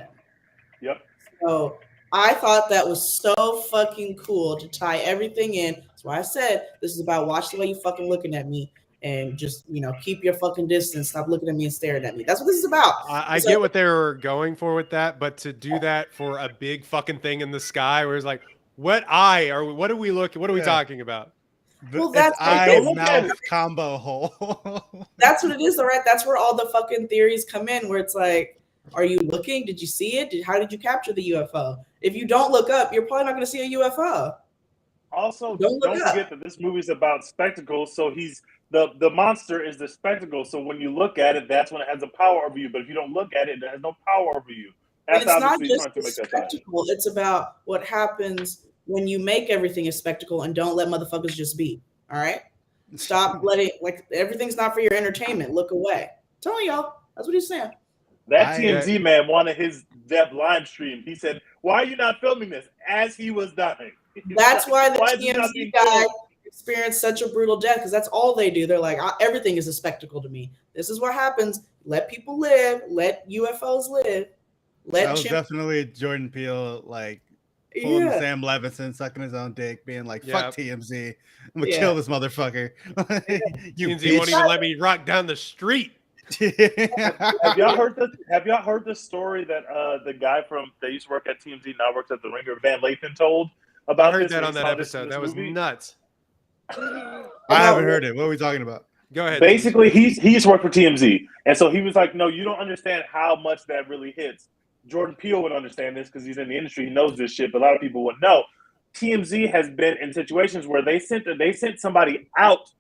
Yep. So I thought that was so fucking cool to tie everything in. That's why I said this is about watch the way you fucking looking at me and just, keep your fucking distance. Stop looking at me and staring at me. That's what this is about. I get what they were going for with that, but to do that for a big fucking thing in the sky where it's like, what eye are we, what are we looking, what are we Yeah. talking about? Well, It's that's eyes look mouth at it. combo hole. That's what it is, though, right? That's where all the fucking theories come in, where it's like, are you looking? Did you see it? How did you capture the UFO? If you don't look up, you're probably not going to see a UFO. Also, Don't don't look up. forget that this movie's about spectacle. So he's the monster is the spectacle. So when you look at it, that's when it has a power over you. But if you don't look at it, it has no power over you. And That's it's not obviously just trying to the make that point. spectacle. It's about what happens when you make everything a spectacle and don't let motherfuckers just be. All right? Stop letting, everything's not for your entertainment. Look away. I'm telling y'all. That's what he's saying. That TMZ man wanted his death live stream. He said, "Why are you not filming this?" As he was dying. That's why the Why is it not TMZ being guy filmed? experienced such a brutal death, because that's all they do. They're like, everything is a spectacle to me. This is what happens. Let people live. Let UFOs live. That was definitely Jordan Peele, like pulling the Sam Levinson, sucking his own dick, being like, "Fuck TMZ, I'm gonna kill this motherfucker." You TMZ won't even let me rock down the street. Have y'all heard the story that the guy that used to work at TMZ now works at the Ringer, Van Lathan, told about? I heard this that when on he that saw this episode. in this That was movie? nuts. I haven't heard it. What are we talking about? Go ahead. Basically, he used to work for TMZ, and so he was like, "No, you don't understand how much that really hits." Jordan Peele would understand this because he's in the industry. He knows this shit, but a lot of people wouldn't know. TMZ has been in situations where they sent somebody out.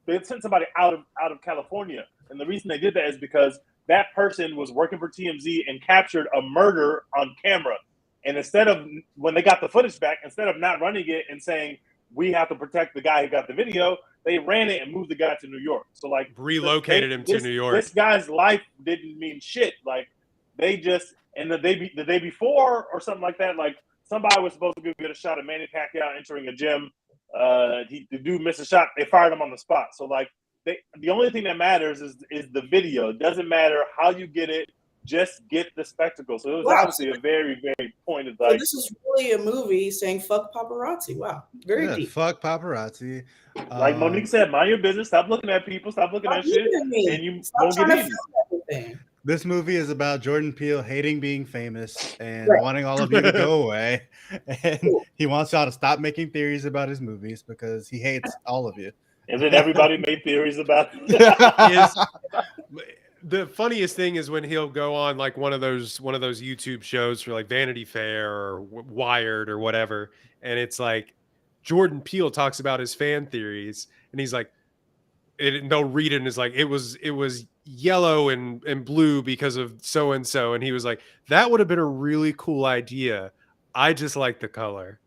They sent somebody out of California, and the reason they did that is because that person was working for TMZ and captured a murder on camera. And instead of, when they got the footage back, instead of not running it and saying, "We have to protect the guy who got the video," they ran it and moved the guy to New York. So like relocated him to New York. This guy's life didn't mean shit. Like they just, and the day before or something like that, like somebody was supposed to get a shot at Manny Pacquiao entering a gym. The dude missed a shot. They fired him on the spot. So like the only thing that matters is the video. It doesn't matter how you get it, just get the spectacle. So it was Wow. obviously a very, very pointed. So Like this is really a movie saying "fuck paparazzi." Wow, very deep. Fuck paparazzi. Monique said, mind your business. Stop looking at people. Stop looking Stop at shit, looking at me. and you Stop won't get trying to eaten. film everything. This movie is about Jordan Peele hating being famous and Right. wanting all of you to go away. And he wants y'all to stop making theories about his movies because he hates all of you. And then everybody made theories about The funniest thing is when he'll go on like one of those YouTube shows for like Vanity Fair or Wired or whatever, and it's like Jordan Peele talks about his fan theories, and he's like, and they'll read it and it's like it was yellow and blue because of so and so, and he was like, that would have been a really cool idea. I just like the color.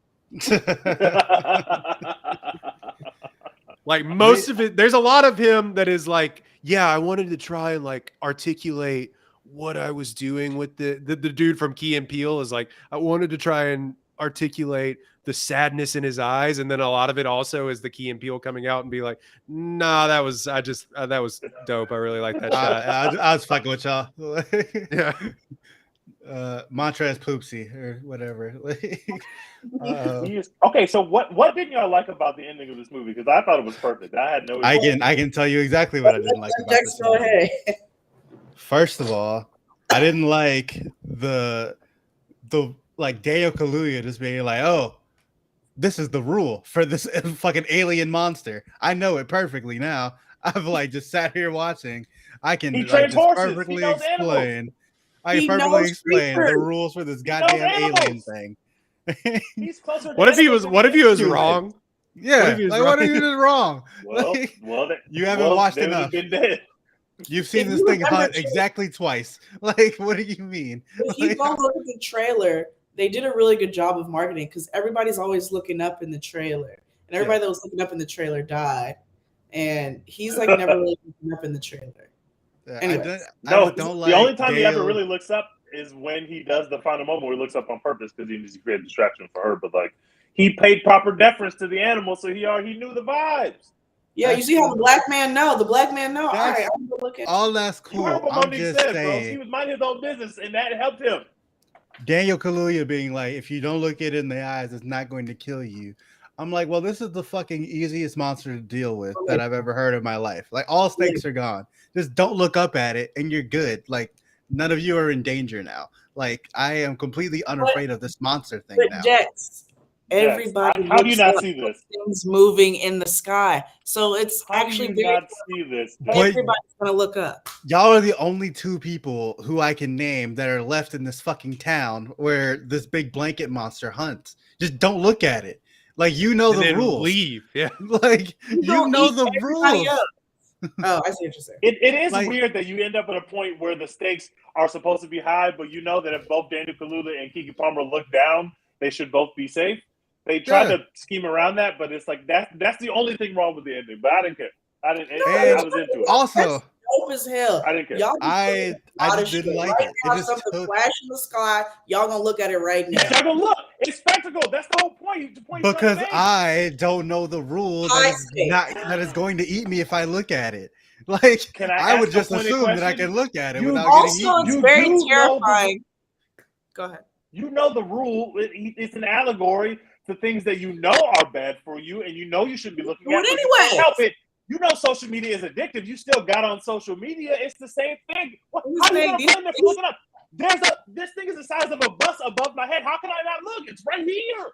Like most of it, there's a lot of him that is like, yeah, I wanted to try and like articulate what I was doing with the dude from Key and Peele is like, I wanted to try and articulate the sadness in his eyes. And then a lot of it also is the Key and Peele coming out and be like, nah, that was dope. I really like that shot. I was fucking with y'all. Yeah. Montrez Poopsie or whatever. Okay, so what didn't y'all like about the ending of this movie? Because I thought it was perfect. I had no. I can tell you exactly what I didn't like about this Go movie. ahead. First of all, I didn't like the like Daniel Kaluuya just being like, oh, this is the rule for this fucking alien monster. I know it perfectly now. I've like just sat here watching. I can like, just perfectly explain. I can perfectly explain the rules for this goddamn alien thing. He's closer. What if he was wrong? Yeah, what if he was wrong? Well, you haven't watched they would enough. have been dead. You've seen this thing hunt exactly twice. Like, what do you mean? If you go look at the trailer, they did a really good job of marketing because everybody's always looking up in the trailer, and everybody that was looking up in the trailer died, and he's like never really looking up in the trailer. Anyway, the only time he ever really looks up is when he does the final moment where he looks up on purpose because he needs to create a distraction for her. But like, he paid proper deference to the animal, so he knew the vibes. Yeah, you see how the black man know. The black man know. All right, I'm gonna look at all that's cool. I'm just saying, bro. He was minding his own business, and that helped him. Daniel Kaluuya being like, if you don't look it in the eyes, it's not going to kill you. I'm like, well, this is the fucking easiest monster to deal with that I've ever heard in my life. Like, all stakes are gone. Just don't look up at it, and you're good. Like, none of you are in danger now. Like, I am completely unafraid of this monster thing now. Everybody, how do you not see this? Things moving in the sky, so it's actually very. Not see this. Everybody's gonna look up. Y'all are the only two people who I can name that are left in this fucking town where this big blanket monster hunts. Just don't look at it. Like, you know the rules. Leave. Yeah. Like, you know the rules. Oh, I see what you're saying. It is like, weird that you end up at a point where the stakes are supposed to be high, but you know that if both Daniel Kaluuya and Keke Palmer look down, they should both be safe. They tried to scheme around that, but it's like that's the only thing wrong with the ending. But I didn't care. I was into it. Also, dope as hell. I didn't care. Y'all I just didn't like right it. Now, it just something flash in the sky. Y'all gonna look at it right now. Y'all gonna look. It's spectacle. That's the whole point. Because I don't know the rule that is going to eat me if I look at it. Like, I would just assume that I can look at it without getting eaten. Also, it's very terrifying. Go ahead. You know the rule. It's an allegory to things that you know are bad for you, and you know you shouldn't be looking at. Anyway, you can't help it. You know social media is addictive. You still got on social media. It's the same thing. How do you not find that looking up? This thing is the size of a bus above my head. How can I not look? It's right here.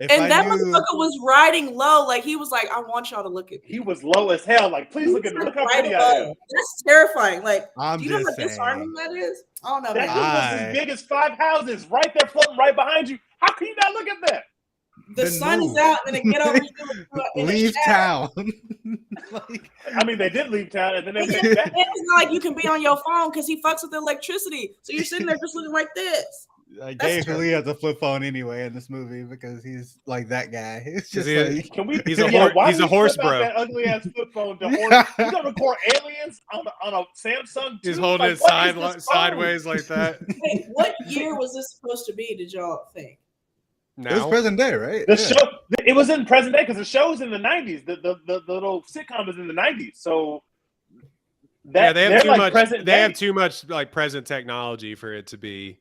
Motherfucker was riding low. Like, he was like, I want y'all to look at me. He was low as hell. Like, please look at me. Look how pretty I am. That's terrifying. Like, do you know how disarming that is? I don't know. That was as big as 5 houses right there floating right behind you. How can you not look at that? The sun is out and then get over here. Leave town. I mean, they did leave town and then they went back. It's not like you can be on your phone because he fucks with the electricity. So you're sitting there just looking like this. Dave Lee has a flip phone anyway in this movie because he's like that guy. It's just he's a horse bro. That ugly ass flip phone to horse. You gonna record aliens on a Samsung? He's holding it sideways like that. Hey, what year was this supposed to be? Did y'all think? Now? It was present day, right? The show. It was in present day because the show is in the 90s. The little sitcom is in the 90s. So Yeah, they have they're too like much. present They day. have too much like present technology for it to be.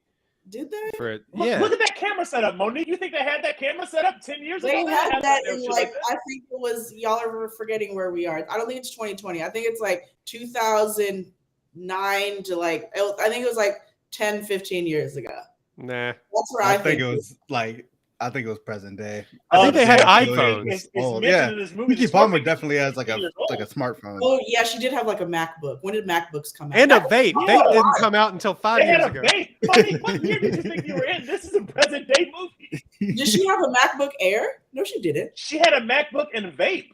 Did they? For it, Look at that camera setup, Monique. You think they had that camera set up 10 years They ago? had that in shit like, that. I think it was, y'all are forgetting where we are. I don't think it's 2020. I think it's like 2009 to like, I think it was like 10, 15 years ago. Nah. That's where I think it was like, I think it was present day. I think they had Jordan Peele iPhones. It's old. mentioned Yeah, in this movie. Kiki this Palmer Scorpion definitely has is like 15 a years old. smartphone. Oh yeah, she did have like a MacBook. When did MacBooks come out? And a That was vape. fun. Vape didn't come out until 5 They had years a ago. vape. Monique, what year did you think you were in? This is a present day movie. Did she have a MacBook Air? No, she didn't. She had a MacBook and a vape.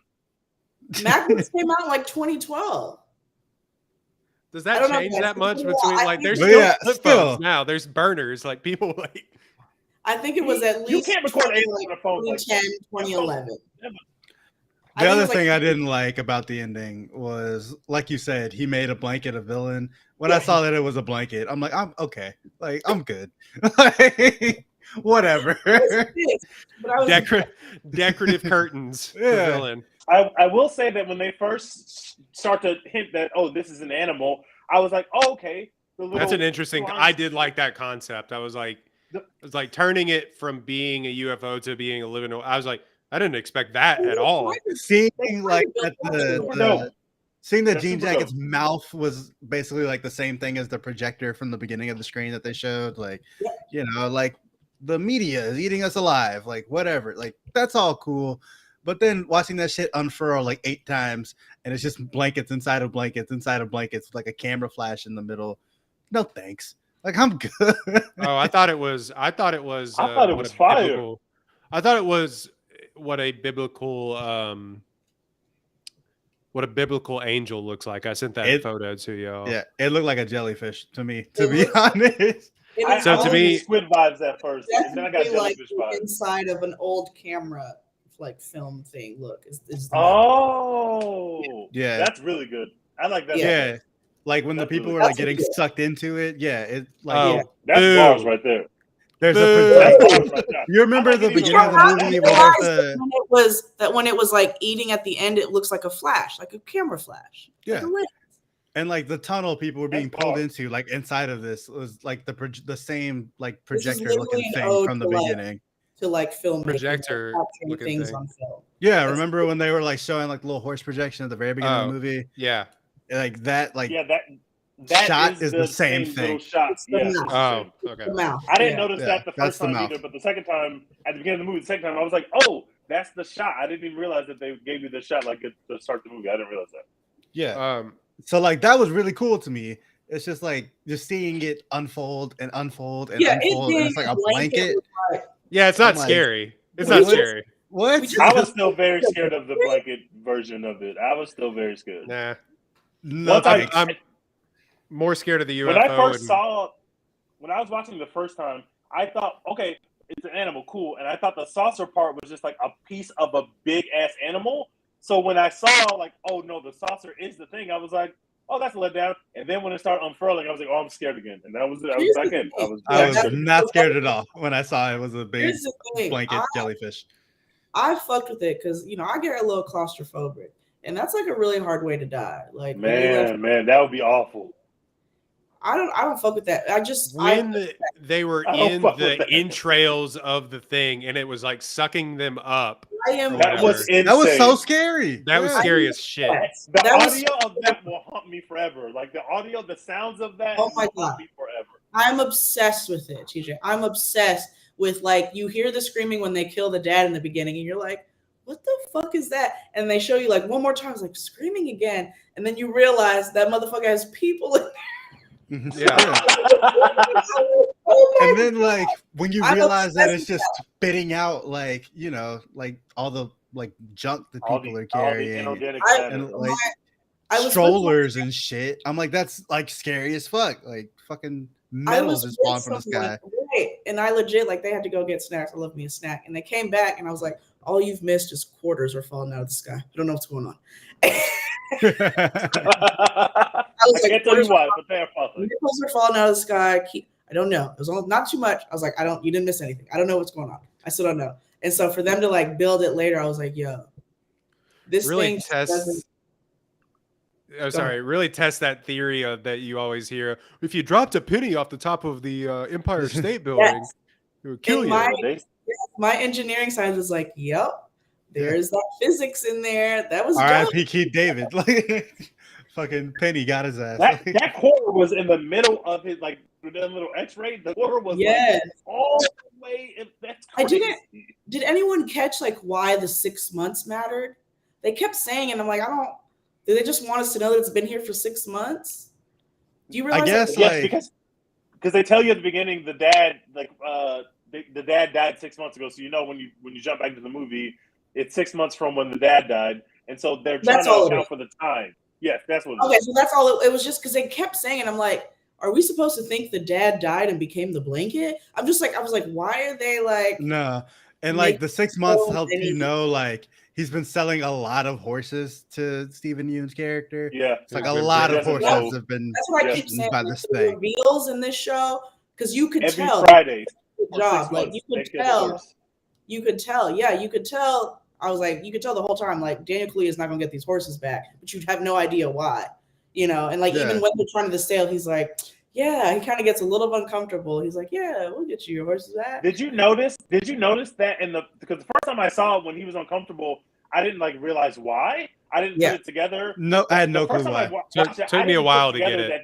MacBooks came out in like 2012. Does I that don't know, change guys. that much Yeah, between I like think- there's But still yeah, flip still. phones now. There's burners. Like people like I think it was at least You can't record anything like on a phone like 2010, 2011. The other thing I didn't like about the ending was, like you said, he made a blanket a villain. When I saw that it was a blanket, I'm like, I'm okay. Like, I'm good. Like, whatever. But I was decorative curtains for Yeah. villain. I will say that when they first start to hint that, oh, this is an animal, I was like, oh, okay. That's an interesting. I did like that concept. I was like turning it from being a UFO to being a living. I was like, I didn't expect that at all. Seeing like that seeing that That's Jean super Jacket's dope. mouth was basically like the same thing as the projector from the beginning of the screen that they showed. Like, you know, like the media is eating us alive. Like, whatever. Like, that's all cool. But then watching that shit unfurl like 8 times, and it's just blankets inside of blankets inside of blankets with like a camera flash in the middle. No thanks. Like, I'm good. Oh, I thought it was I thought it was what a fire. biblical- I thought it was what a biblical angel looks like. I sent that photo to y'all. Yeah, it looked like a jellyfish to me, to be honest. So to me, squid vibes at first, and then I got like jellyfish the vibes. inside of an old camera, like film thing. Look, is the Oh, yeah, that's really good. I like that. Yeah, like when the people really were good. like getting sucked into it. Yeah, it like Oh, That's boo. bars right there. there's Boo. a That's projector. bars right there. You remember I like the it even beginning of the more. movie where there's the when it was like eating at the end, it looks like a flash, like a camera flash. Yeah. Like a lens. and like the tunnel people were being That's pulled bars. into, like inside of this was like the same like This is projector looking literally an thing ode from the to, like, beginning. To like film Projector looking things thing. on film. Yeah, That's- remember when they were like showing like little horse projection at the very beginning of the movie? Yeah. Like that, like Yeah, that shot is the same little thing. shot. It's the Yes. mouth. Oh, okay. The mouth. I didn't Yeah. notice Yeah, that the that's first the time mouth. either, but the second time at the beginning of the movie, the second time I was like, oh, that's the shot. I didn't even realize that they gave you the shot like to start the movie. I didn't realize that. yeah. So like that was really cool to me. It's just like just seeing it unfold and unfold and Yeah, it unfold, and being it's like a a blanket. Yeah, it's not I'm like, scary. It's what? not scary. What? I was still very scared of the blanket version of it. I was still very scared. Nah. No, Once I- thanks. I'm more scared of the UFO. When I first saw, when I was watching the first time, I thought, okay, it's an animal, cool. And I thought the saucer part was just like a piece of a big ass animal. So when I saw like, oh no, the saucer is the thing, I was like, oh, that's a letdown. And then when it started unfurling, I was like, oh, I'm scared again. And that was it. I was back in. I was not scared at all when I saw it was a big Here's the thing. blanket jellyfish. I fucked with it because I get a little claustrophobic, and that's like a really hard way to die. Like man, that would be awful. I don't fuck with that. when they were I don't in fuck the with that. entrails of the thing and it was like sucking them up. I am. That was insane. That was so scary. That was Yeah. scary as shit. The That was- audio of that will haunt me forever. Like the audio, the sounds of that Oh my will haunt God. me forever. I'm obsessed with it, TJ. I'm obsessed with like you hear the screaming when they kill the dad in the beginning, and you're like, what the fuck is that? And they show you like one more time, it's like screaming again, and then you realize that motherfucker has people in Yeah. And then like when you I'm realize that obsessed it's just spitting out like, you know, like all the like junk that All people the are carrying inorganic I- matter. and like I was strollers and shit. I'm like, that's like scary as fuck. Like fucking metal just spawned from the sky. Right. And I legit like they had to go get snacks. I love me a snack. And they came back and I was like, all you've missed is quarters are falling out of the sky. I don't know what's going on. I was like, can't tell you why, but they're falling. Nipples are falling out of the sky. I don't know. It was not too much. I was like, you didn't miss anything. I don't know what's going on. I still don't know. And so for them to like build it later, I was like, yo, this Really thing tests. sorry, really test that theory that you always hear. If you dropped a penny off the top of the Empire State Building, Yes. it would kill you. My engineering science was like, yep, there's that physics in there. That was dope. R.I.P. Keith David. Like, fucking Penny got his ass. That quarter was in the middle of his, like, the little X-ray. The quarter was like all the way. That's crazy. Did anyone catch like why the 6 months mattered? They kept saying, and I'm like, do they just want us to know that it's been here for 6 months? Do you realize? I guess yes, because they tell you at the beginning the dad the dad died 6 months ago, so you know when you jump back to the movie, it's 6 months from when the dad died, and so they're trying to account for the time. Yes, that's what. Okay, so that's all. It was just because they kept saying, and I'm like, are we supposed to think the dad died and became the blanket? I was like, why are they like? No, and like the 6 months helped you know, like he's been selling a lot of horses to Stephen Yeun's character. Yeah, it's like a lot of horses have been. That's what I keep saying by this thing. Reveals in this show because you could every tell. Friday. Good job, like you could tell. You could tell, yeah, you could tell. I was like, you could tell the whole time, like Daniel Kaluuya is not gonna get these horses back, but you'd have no idea why, and like even when they're trying to the sale, he's like, yeah, he kind of gets a little uncomfortable. He's like, yeah, we'll get you your horses back. Did you notice that because the first time I saw it when he was uncomfortable, I didn't like realize why. I didn't put it together. No, I had no clue why. Took me a while to get it.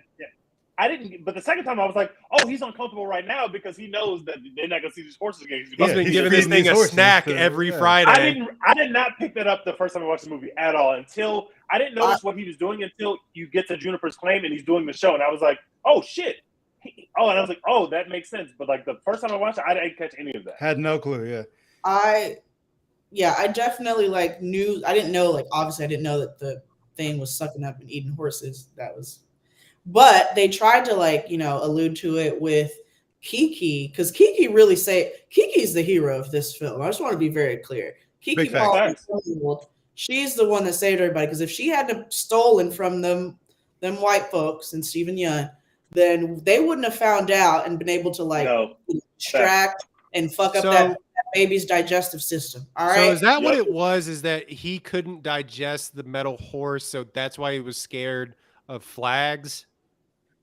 I didn't, but the second time I was like, "Oh, he's uncomfortable right now because he knows that they're not gonna see these horses again." He's been giving this thing a snack every Friday. I did not pick that up the first time I watched the movie at all. Until I didn't notice what he was doing until you get to Juniper's claim and he's doing the show, and I was like, "Oh shit!" And I was like, "Oh, that makes sense." But like the first time I watched it, I didn't catch any of that. Had no clue. Yeah. I definitely like knew. I didn't know. Like obviously, I didn't know that the thing was sucking up and eating horses. But they tried to allude to it with Kiki because Kiki really Kiki's the hero of this film. I just want to be very clear. Kiki Palmer, she's the one that saved everybody because if she hadn't stolen from them white folks and Stephen Yeun, then they wouldn't have found out and been able to extract and fuck up that baby's digestive system. All right. So is that what it was? Is that he couldn't digest the metal horse, so that's why he was scared of flags?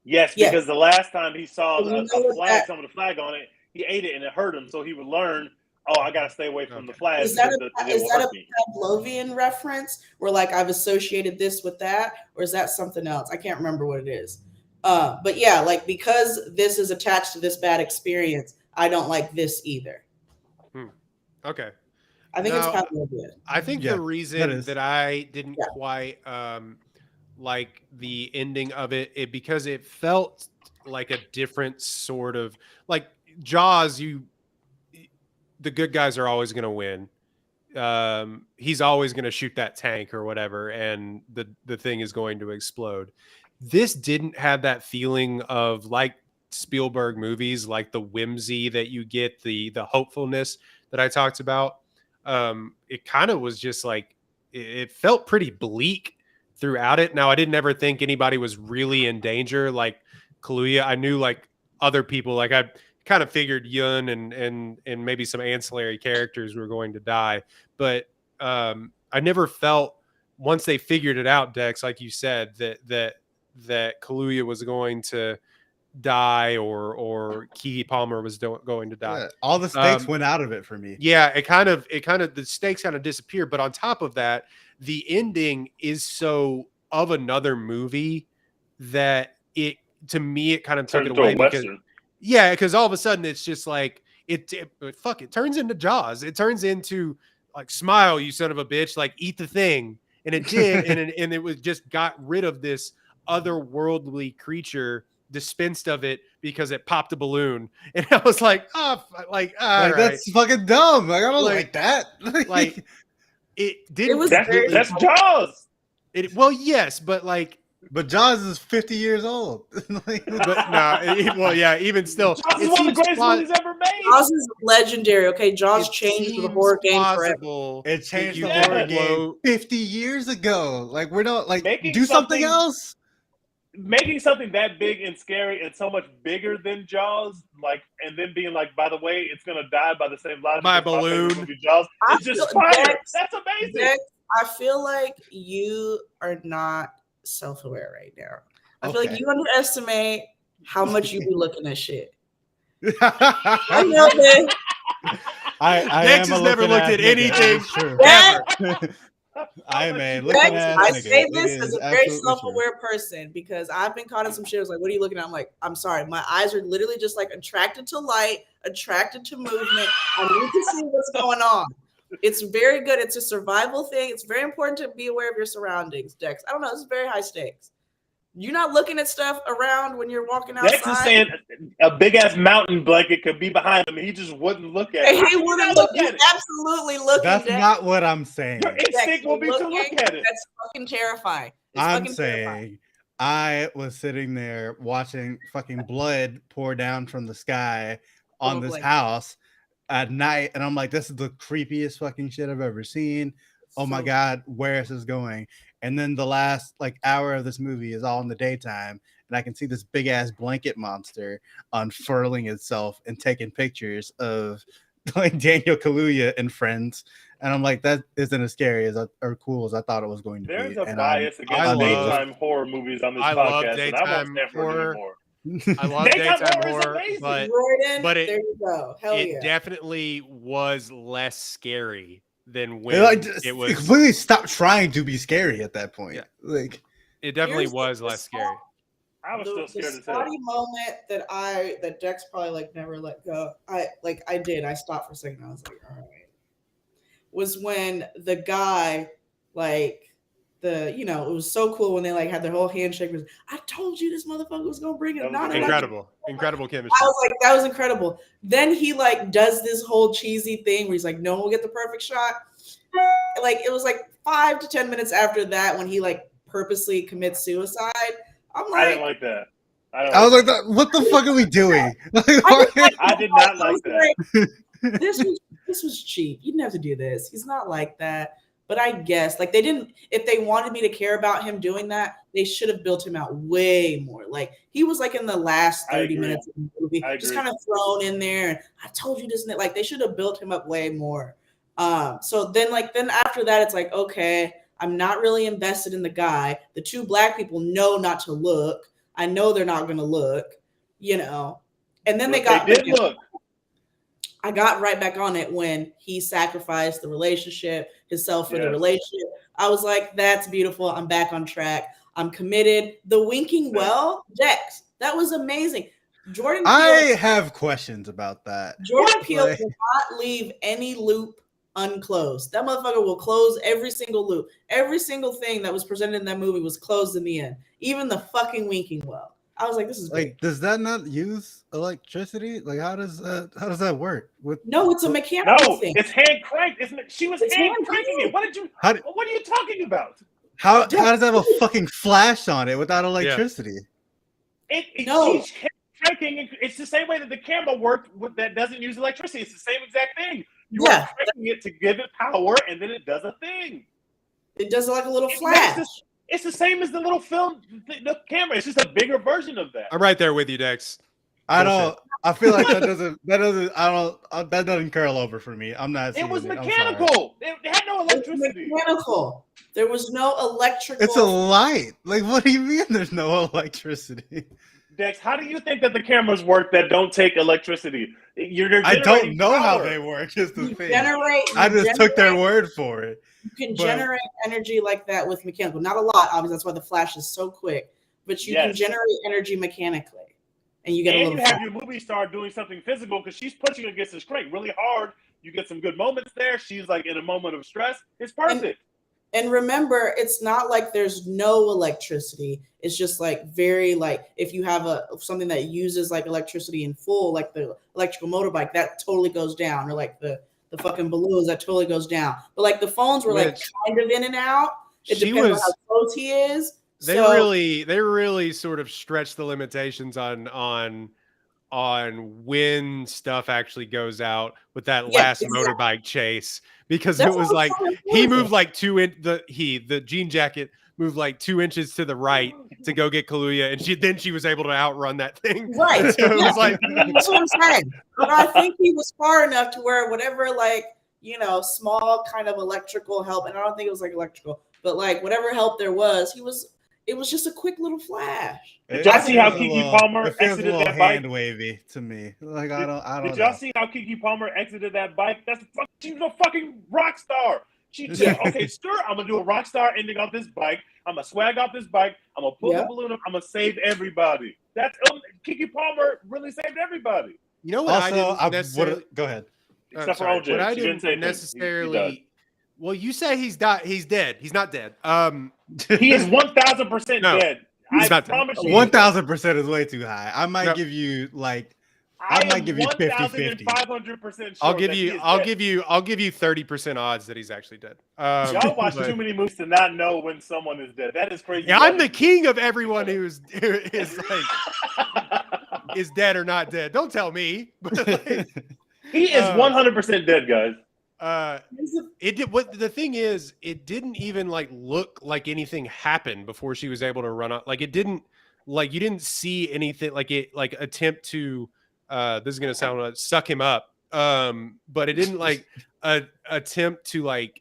Yes, because the last time he saw a flag, some of the flag on it, he ate it and it hurt him. So he would learn, I got to stay away from the flags. Is that a Pavlovian reference where I've associated this with that? Or is that something else? I can't remember what it is. But yeah, because this is attached to this bad experience, I don't like this either. Okay. I think it's Pavlovian. I think the reason that I didn't quite like the ending of it because it felt like a different sort of Jaws. The good guys are always going to win. He's always going to shoot that tank or whatever, and the thing is going to explode. This didn't have that feeling of Spielberg movies, like the whimsy that you get, the hopefulness that I talked about. It kind of was just it felt pretty bleak throughout it. Now, I didn't ever think anybody was really in danger. Like Kaluuya, I knew other people. I kind of figured Yeun and maybe some ancillary characters were going to die, but I never felt once they figured it out, Dex, like you said, that Kaluuya was going to die or Keke Palmer was going to die. Yeah, all the stakes went out of it for me. Yeah, the stakes kind of disappeared. But on top of that, the ending is so of another movie that to me it kind of took it away because all of a sudden it's just it turns into Jaws. It turns into smile, you son of a bitch, eat the thing. And it did, and it was just got rid of this otherworldly creature, dispensed of it because it popped a balloon, and I was like, that's fucking dumb. I don't like that. It didn't. That's Jaws. Yes, but Jaws is 50 years old. Even still, Jaws is one of the greatest movies ever made. Jaws is legendary. Okay, Jaws changed the horror game forever. It changed the horror game 50 years ago. We're not do something else. Making something that big and scary and so much bigger than Jaws, and then being by the way, it's gonna die by the same logic by a balloon. Jaws, it's just fire. That's amazing. I feel like you are not self-aware right now. I feel like you underestimate how much you be looking at shit. I know that. I Dex am has a never looked looking-ass at nigga, anything it's true. ever. I am a Dex, looking-ass I nigga. say It this is as a very absolutely true. self-aware person because I've been caught in some shit. I was like, what are you looking at? I'm like, I'm sorry. My eyes are literally just like attracted to light, attracted to movement. I need to see what's going on. It's very good. It's a survival thing. It's very important to be aware of your surroundings, Dex. I don't know. This is very high stakes. You're not looking at stuff around when you're walking outside. Dex is saying a big ass mountain blanket could be behind him, and he just wouldn't look at it. He wouldn't look. He's absolutely looking. That's Dex. not what I'm saying. Your instinct will be to look at it. That's fucking terrifying. I'm saying I was sitting there watching fucking blood pour down from the sky on this house at night, and I'm like, this is the creepiest fucking shit I've ever seen. Oh my God, where is this going? And then the last like hour of this movie is all in the daytime, and I can see this big ass blanket monster unfurling itself and taking pictures of like Daniel Kaluuya and friends. And I'm like, that isn't as scary as or cool as I thought it was going to be. There's a and bias against daytime horror movies on this podcast, and I won't stand for it anymore. I love daytime horror, but there you go. Hell it definitely was less scary than when it was. It completely stopped trying to be scary at that point. Yeah. Like it definitely was less scary. I was still scared as hell. The moment that Dex probably like never let go. I did. I stopped for a second. I was like, all right. Was when the guy like it was so cool when they like had their whole handshake. I told you this motherfucker was gonna bring it. Incredible chemistry. I was like, that was incredible. Then he like does this whole cheesy thing where he's like, no one will get the perfect shot. Like it was like 5 to 10 minutes after that when he like purposely commits suicide. I'm like, I didn't like that. I was like, what the fuck are we doing? I did not like that. This was cheap. You didn't have to do this. He's not like that. But I guess like they didn't. If they wanted me to care about him doing that, they should have built him out way more. Like he was like in the last 30 minutes of the movie, just kind of thrown in there. And I told you this, and like they should have built him up way more. So then after that, it's like okay, I'm not really invested in the guy. The two black people know not to look. I know they're not going to look, And then they did look. I got right back on it when he sacrificed the relationship, himself for the relationship. I was like, that's beautiful. I'm back on track. I'm committed. The winking well, Dex, that was amazing. Jordan Peele, I have questions about that. Jordan Peele will not leave any loop unclosed. That motherfucker will close every single loop. Every single thing that was presented in that movie was closed in the end. Even the fucking winking well. I was like, this is like, does that not use electricity? Like, how does that work? No, it's a mechanical thing. It's hand cranked. She was hand cranking it. What are you talking about? How does that have a fucking flash on it without electricity? She's hand cranking. It's the same way that the camera worked that doesn't use electricity. It's the same exact thing. You are cranking it to give it power, and then it does a thing. It does like a little flash. It's the same as the little film, the camera. It's just a bigger version of that. I'm right there with you, Dex. I feel like that doesn't curl over for me. I'm not. It was mechanical. It had no electricity. Mechanical. There was no electrical. It's a light. Like, what do you mean? There's no electricity. Dex, how do you think that the cameras work that don't take electricity? I don't know how they work. Is the thing. I just took their word for it. You can generate energy like that with mechanical. Not a lot, obviously. That's why the flash is so quick. But you can generate energy mechanically. And you get a little have your movie star doing something physical because she's pushing against this crank really hard. You get some good moments there. She's like in a moment of stress. It's perfect. And remember, it's not like there's no electricity. It's just like very like if you have something that uses like electricity in full, like the electrical motorbike, that totally goes down. Or like the fucking balloons, that totally goes down. But like the phones were like kind of in and out. It depends on how close he is. They really sort of stretched the limitations on when stuff actually goes out with that last motorbike chase, because it was like he moved like the jean jacket moved like 2 inches to the right to go get Kaluuya, and she was able to outrun that thing. Right. So it was like that's what I'm saying. But I think he was far enough to where whatever small kind of electrical help, and I don't think it was like electrical, but like whatever help there was, It was just a quick little flash. Did y'all see how feels a Keke little- Palmer it feels a exited little that bike? hand wavy to me. Like I don't Did know. y'all see how Keke Palmer exited that bike? She was a fucking rock star. She said, "Okay, sir, I'm gonna do a rock star ending off this bike. I'm gonna swag off this bike. I'm gonna pull the balloon up. I'm gonna save everybody." That's Keke Palmer really saved everybody. You know what? Also, I didn't necessarily. go ahead. Except for sorry, OJ. What I She didn't say didn't anything. necessarily. Well, you say he's dead. He's not dead. He is 1,000% No, dead. he's I not dead. promise you. 1,000% is way too high. I might No. give you like I might give you 50-50. 1,500% sure. I'll give you 30% odds that he's actually dead. Y'all watch but- too many movies to not know when someone is dead. That is crazy. Yeah, I'm the king of everyone who is like is dead or not dead. Don't tell me. But like, He is 100% dead, guys. it did. What the thing is, it didn't even like look like anything happened before she was able to run out. Like it didn't. Like you didn't see anything. Like it. Like attempt to. This is gonna sound like suck him up. But it didn't like attempt to like.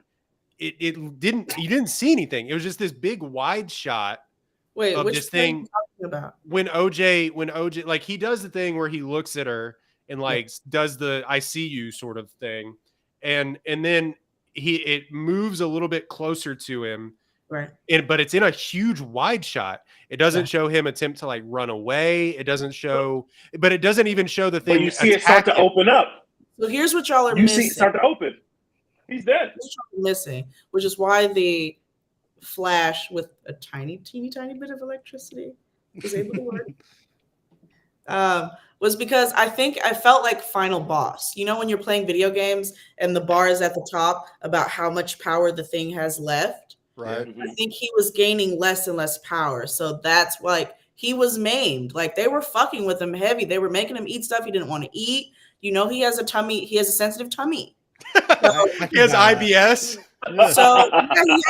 It didn't. You didn't see anything. It was just this big wide shot. Wait, Of which this thing thing are you talking about? when OJ like he does the thing where he looks at her and like does the I see you sort of thing, and then it moves a little bit closer to him, Right. but it's in a huge wide shot. It doesn't show him attempt to like run away. It doesn't show, but it doesn't even show the thing. But you see it start to open up. So here's what y'all are You missing. see it start to open. He's dead. Here's what y'all are missing, which is why the Flash with a teeny tiny bit of electricity was able to work. Was because I felt like Final Boss. You know, when you're playing video games and the bar is at the top about how much power the thing has left. Right. I think he was gaining less and less power. So that's like he was maimed. Like they were fucking with him heavy. They were making him eat stuff he didn't want to eat. You know, he has a tummy. He has a sensitive tummy. So, He has IBS. so yeah, he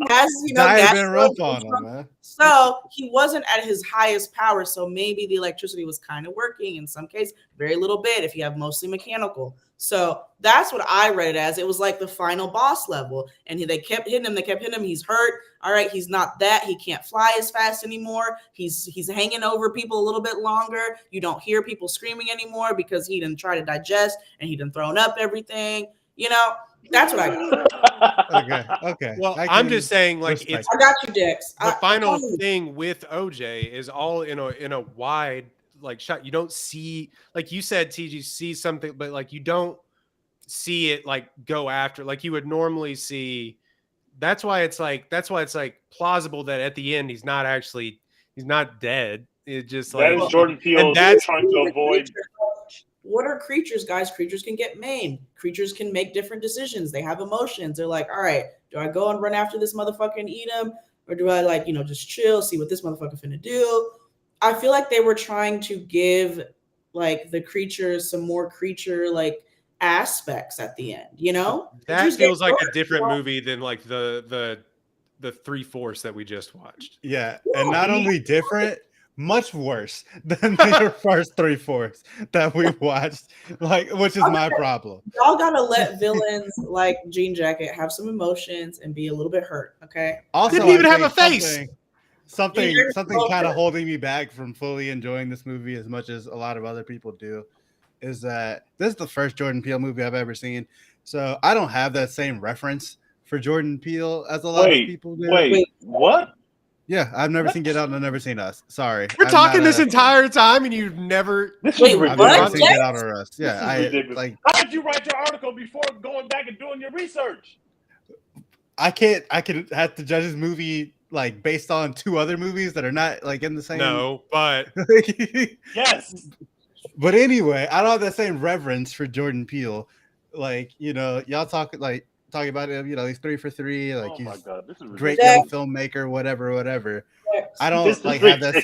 has you know, Diet been rough on him, man. so he wasn't at his highest power. So maybe the electricity was kind of working in some case, very little bit if you have mostly mechanical. So that's what I read it as. It was like the final boss level. And they kept hitting him. He's hurt. All right, he's not that. He can't fly as fast anymore. He's hanging over people a little bit longer. You don't hear people screaming anymore because he didn't try to digest and he done thrown up everything. You know, that's what I got. Okay. Well, I'm just saying, like, respect it's I got you, Dex. the final thing with OJ is all in a wide like shot. You don't see, like you said, TG, see something, but like you don't see it like go after like you would normally see. That's why it's like plausible that at the end he's not dead. It just like that is Jordan Peele and that's trying to avoid. What are creatures, guys? Creatures can get maimed. Creatures can make different decisions. They have emotions. They're like, all right, do I go and run after this motherfucker and eat him? Or do I like, just chill, see what this motherfucker finna do? I feel like they were trying to give like the creatures some more creature like aspects at the end, That feels like a different movie than like the 3/4 that we just watched. Yeah, and not only different, much worse than your first 3/4 that we watched, like, which is my problem. Y'all gotta let villains like Jean Jacket have some emotions and be a little bit hurt, okay? Also, Didn't even I have a think face. Something kind of holding me back from fully enjoying this movie as much as a lot of other people do is that this is the first Jordan Peele movie I've ever seen, so I don't have that same reference for Jordan Peele as a lot of people do. Wait, what? Yeah, I've never seen Get Out and I've never seen Us. Sorry. We're I'm talking not this entire time and you've never. This Wait, is I've ridiculous. never seen Get Out or Us. Yeah, This is ridiculous. like. How did you write your article before going back and doing your research? I could have to judge this movie like based on two other movies that are not like in the same. No, but Yes. But anyway, I don't have that same reverence for Jordan Peele. Like, y'all talking about him, he's 3 for 3, like Oh my he's God, this is ridiculous. great young filmmaker, whatever. I don't like have that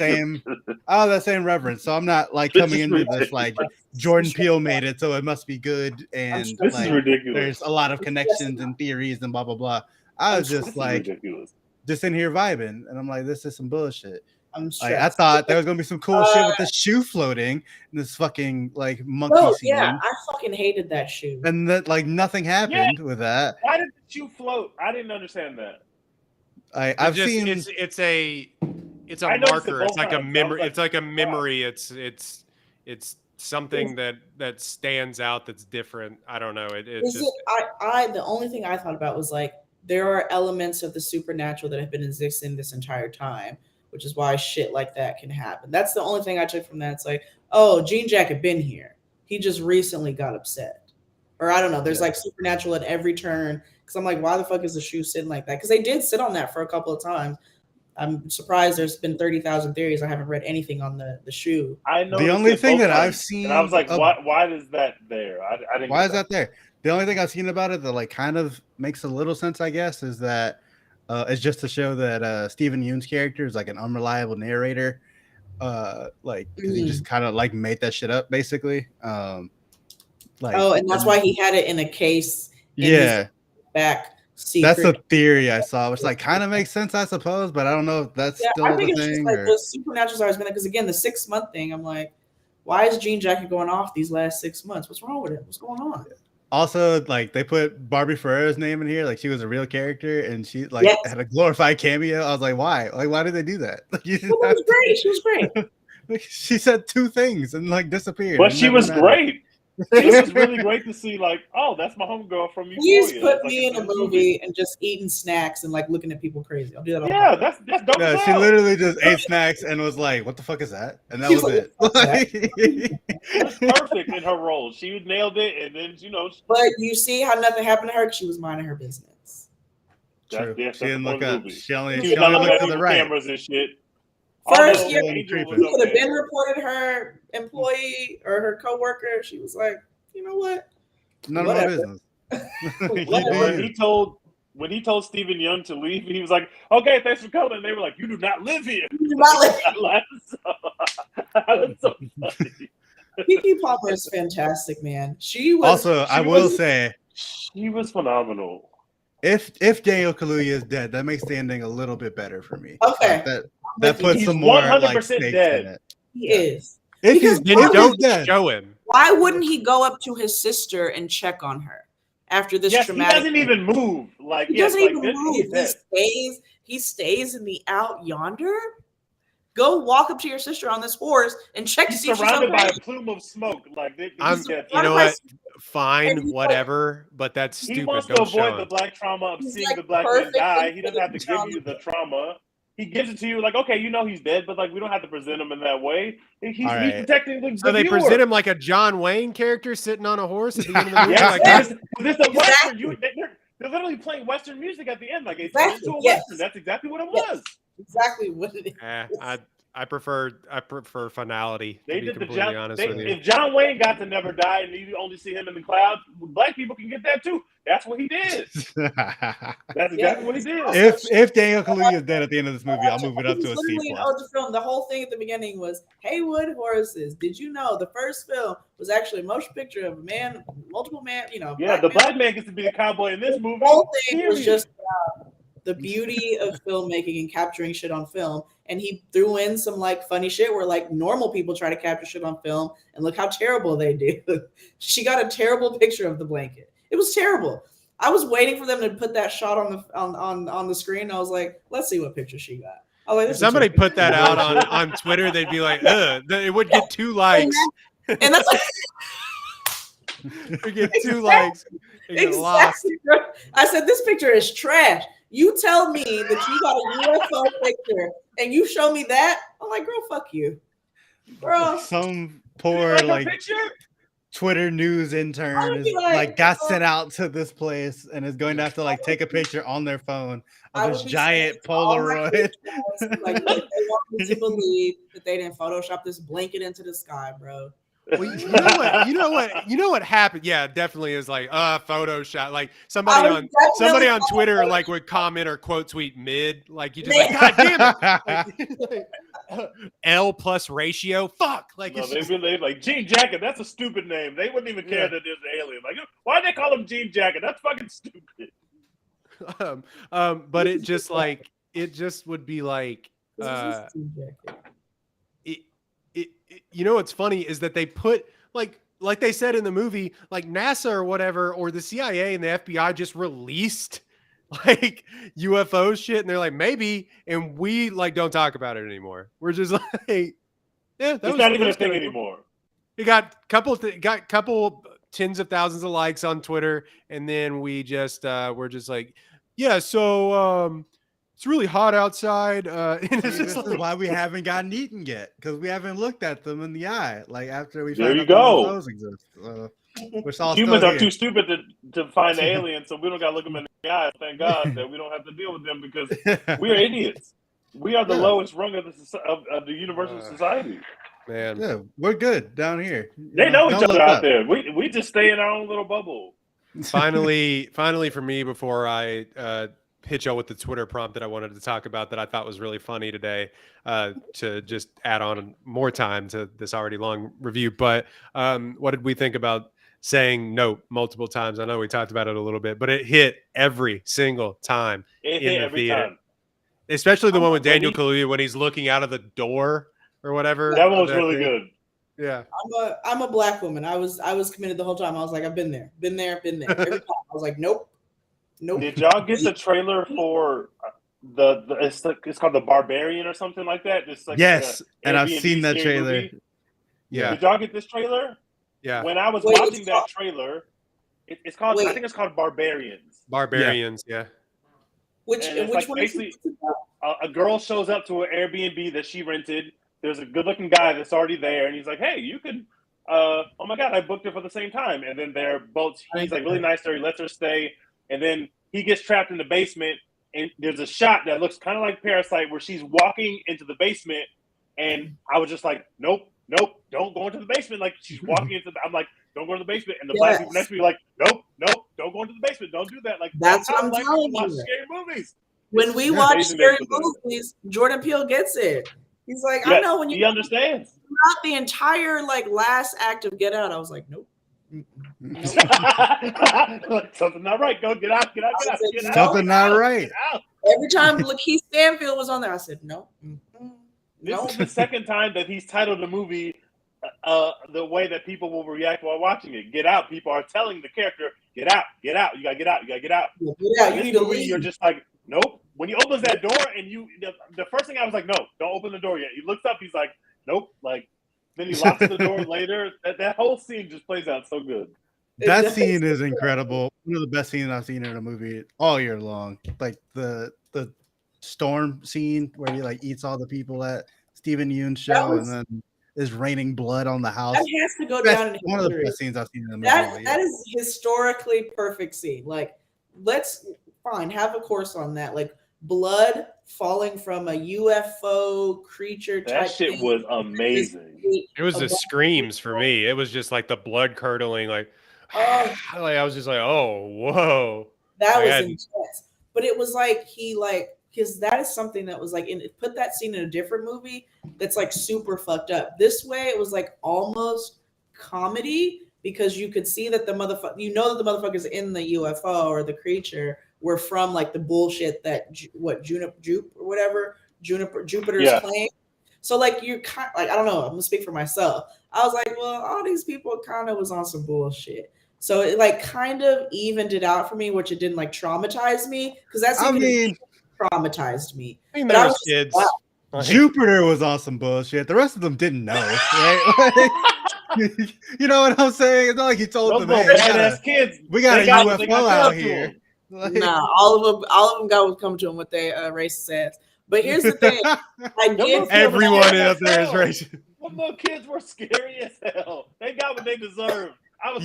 same reverence. So I'm not like coming into this like Jordan Peele made it, so it must be good and This like is ridiculous. there's a lot of connections and theories and blah blah blah. I was just like just in here vibing, and I'm like, this is some bullshit. Like, I thought there was gonna be some cool shit with the shoe floating in this fucking like monkey scene. Yeah, I fucking hated that shoe. And that like nothing happened with that. Why did the shoe float? I didn't understand that. I've seen. It's a I noticed it marker. both It's like a times. I was memory. like, It's like a wow. memory. It's something that stands out. That's different. I don't know. It's Is just it? I the only thing I thought about was like there are elements of the supernatural that have been existing this entire time, which is why shit like that can happen. That's the only thing I took from that. It's like, oh, Jean Jack had been here. He just recently got upset, or I don't know. There's like supernatural at every turn. Because I'm like, why the fuck is the shoe sitting like that? Because they did sit on that for a couple of times. I'm surprised there's been 30,000 theories. I haven't read anything on the shoe. I The noticed only it thing both that I've times, seen, and I was like, why is that there? I didn't. why get is that there? The only thing I've seen about it that like kind of makes a little sense, I guess, is that it's just to show that Stephen Yeun's character is like an unreliable narrator, like because he just kind of like made that shit up, basically. Oh, and that's why he had it in a case in his back secret. That's a theory I saw, which like kind of makes sense, I suppose, but I don't know if that's still I think the it's just thing. like the supernatural's always been there. Because again, the 6-month thing, I'm like, why is Jean Jacket going off these last 6 months? What's wrong with it? What's going on? Also, like they put Barbie Ferrera's name in here, like she was a real character, and she like had a glorified cameo. I was like, why? Like, why did they do that? Like, you Well, was great. She was great. She said 2 things and like disappeared. But she was great. This is really great to see. Like, oh, that's my homegirl from Euphoria. Please put me in a movie and just eating snacks and like looking at people crazy. I'll do that all the time. That's dope. No, she literally just ate snacks and was like, "What the fuck is that?" And that was it. She was perfect in her role. She nailed it, and then But you see how nothing happened to her because she was minding her business. True. That's she didn't look up. She only looked to the right. Cameras and shit. First year, you could have been reported her employee or her coworker. She was like, you know what? None of my business. When he told Stephen Yeun to leave, he was like, "Okay, thanks for coming." And they were like, "You do not live here." You do not live here. That's so funny. Keke Palmer is fantastic, man. I will say she was phenomenal. If Daniel Kaluuya is dead, that makes the ending a little bit better for me. Okay, that puts some more 100% like stakes dead. in it. He is. If he's don't show him. Why wouldn't he go up to his sister and check on her after this traumatic? He doesn't even move. Like he doesn't even move. He stays in the out yonder. Go walk up to your sister on this horse and check to see if she's surrounded okay. by a plume of smoke. Like you know what? Fine, whatever. But that's stupid. He wants to avoid the black trauma of seeing the black man die. He doesn't have to give you the trauma. He gives it to you like, okay, he's dead, but like we don't have to present him in that way. He's protecting the So they viewer. present him like a John Wayne character sitting on a horse at the end of the movie. Yes, this is a Western. They're literally playing Western music at the end, like it's into a Western. That's exactly what it was. Exactly what it is. I prefer finality. They to did be completely honest with you. If John Wayne got to never die and you only see him in the clouds, black people can get that too. That's what he did. That's exactly what he did. If Daniel Kaluuya is dead at the end of this movie, I'll move it up to a C+. The whole thing at the beginning was Haywood Horses. Did you know the first film was actually a motion picture of a man, multiple man, Yeah, the black man gets to be the cowboy in this movie. The whole thing was just the beauty of filmmaking and capturing shit on film. And he threw in some like funny shit where like normal people try to capture shit on film and look how terrible they do. She got a terrible picture of the blanket. It was terrible. I was waiting for them to put that shot on the screen. I was like, let's see what picture she got. Like, if somebody put that out on Twitter, they'd be like, ugh, it would get 2 likes. And that's like we get 2 likes. Exactly. I said, this picture is trash. You tell me that you got a UFO picture and you show me that. I'm like, girl, fuck you. Bro. Some poor like Twitter news intern is like got sent out to this place and is going to have to like take a picture on their phone of this giant Polaroid. Like they want me to believe that they didn't Photoshop this blanket into the sky, bro. Well, you know what happened? Yeah, it definitely is like Photoshop. Like somebody on Twitter like would comment or quote tweet mid. Like you just like, God damn it. Like, L plus ratio. Fuck. Like no, they like Jean Jacket. That's a stupid name. They wouldn't even care that there's an alien. Like why'd they call him Jean Jacket? That's fucking stupid. But it just like it just would be like you know what's funny is that they put like they said in the movie, like NASA or whatever, or the CIA and the FBI just released like UFO shit, and they're like maybe, and we like don't talk about it anymore. We're just like, yeah, It's not even a thing kinda cool. anymore. He got couple tens of thousands of likes on Twitter, and then we just we're just like, yeah, so it's really hot outside, and it's See, just this is like, why we haven't gotten eaten yet, because we haven't looked at them in the eye. Like after we There found you out that go. UFOs exist, we're all Humans still are here. too stupid to find the aliens, so we don't got to look them in the eye. Thank God that we don't have to deal with them because we are idiots. We are the Yeah. lowest rung of the universal society. man. Yeah, we're good down here. They know each Don't other look out up. there. We just stay in our own little bubble. Finally for me, before I hit y'all with the Twitter prompt that I wanted to talk about that I thought was really funny today, to just add on more time to this already long review. But what did we think about saying nope multiple times? I know we talked about it a little bit, but it hit every single time It in hit the every theater. time. Especially the one with Daniel he- Kaluuya when he's looking out of the door or whatever. That one was of really thing. good. Yeah. I'm a black woman. I was committed the whole time. I was like, I've been there. Every time I was like, nope. Did y'all get the trailer for it's called The Barbarian or something like that? It's like Yes, and I've Airbnb seen that scary trailer. movie. Yeah. Did y'all get this trailer? Yeah. When I was Wait, watching it's that called- trailer, it's called. Wait. I think it's called Barbarians. Barbarians. Yeah. Which And it's which like one is it? basically a girl shows up to an Airbnb that she rented. There's a good-looking guy that's already there, and he's like, "Hey, you could." Oh my God, I booked it for the same time. And then they're both. He's like really nice to her. He lets her stay, and then he gets trapped in the basement. And there's a shot that looks kind of like Parasite, where she's walking into the basement, and I was just like, "Nope, don't go into the basement." Like she's walking into. I'm like, "Don't go to the basement." And the black people next to me are like, "Nope, don't go into the basement. Don't do that." Like That's how what I'm black people telling watch you. scary movies. When we It's watch amazing scary they did that. movies, Jordan Peele gets it. He's like, Yeah, I know when you he understands. throughout the entire like last act of Get Out, I was like, nope. Something not right. Go get out. Something not right. Every time Lakeith Stanfield was on there, I said, no. This is the second time that he's titled the movie the way that people will react while watching it. Get out. People are telling the character, get out. You gotta get out. You need to leave. You're just like, nope. When he opens that door and the first thing I was like, no, don't open the door yet. He looks up, he's like, nope. Like, then he locks the door later. That whole scene just plays out so good. That scene is incredible. One of the best scenes I've seen in a movie all year long. Like the storm scene where he like eats all the people at Stephen Yeun's show and then is raining blood on the house. That has to go down in one of the best scenes I've seen in a movie all year. That is historically perfect scene. Like, let's have a course on that. Like blood falling from a UFO creature type. That shit was amazing. It was the screams for me. It was just like the blood curdling, like I was just like, oh, whoa. That was intense. But it was like because that is something that was like put that scene in a different movie that's like super fucked up. This way it was like almost comedy because you could see that the motherfucker, that the motherfuckers in the UFO or the creature were from like the bullshit that Jupiter's claim. So like you're kind like, I don't know, I'm gonna speak for myself. I was like, well, all these people kind of was on some bullshit. So it like kind of evened it out for me, which it didn't like traumatize me because that's traumatized me. I mean, there was kids. Wow. Jupiter was on some bullshit. The rest of them didn't know, right? You know what I'm saying? It's not like he told them, "Hey, kids, we got a UFO out here." Like, nah, all of them got coming to him with their racist ass. But here's the thing: everyone out there is racist. Them little kids were scary as hell. They got what they deserved. All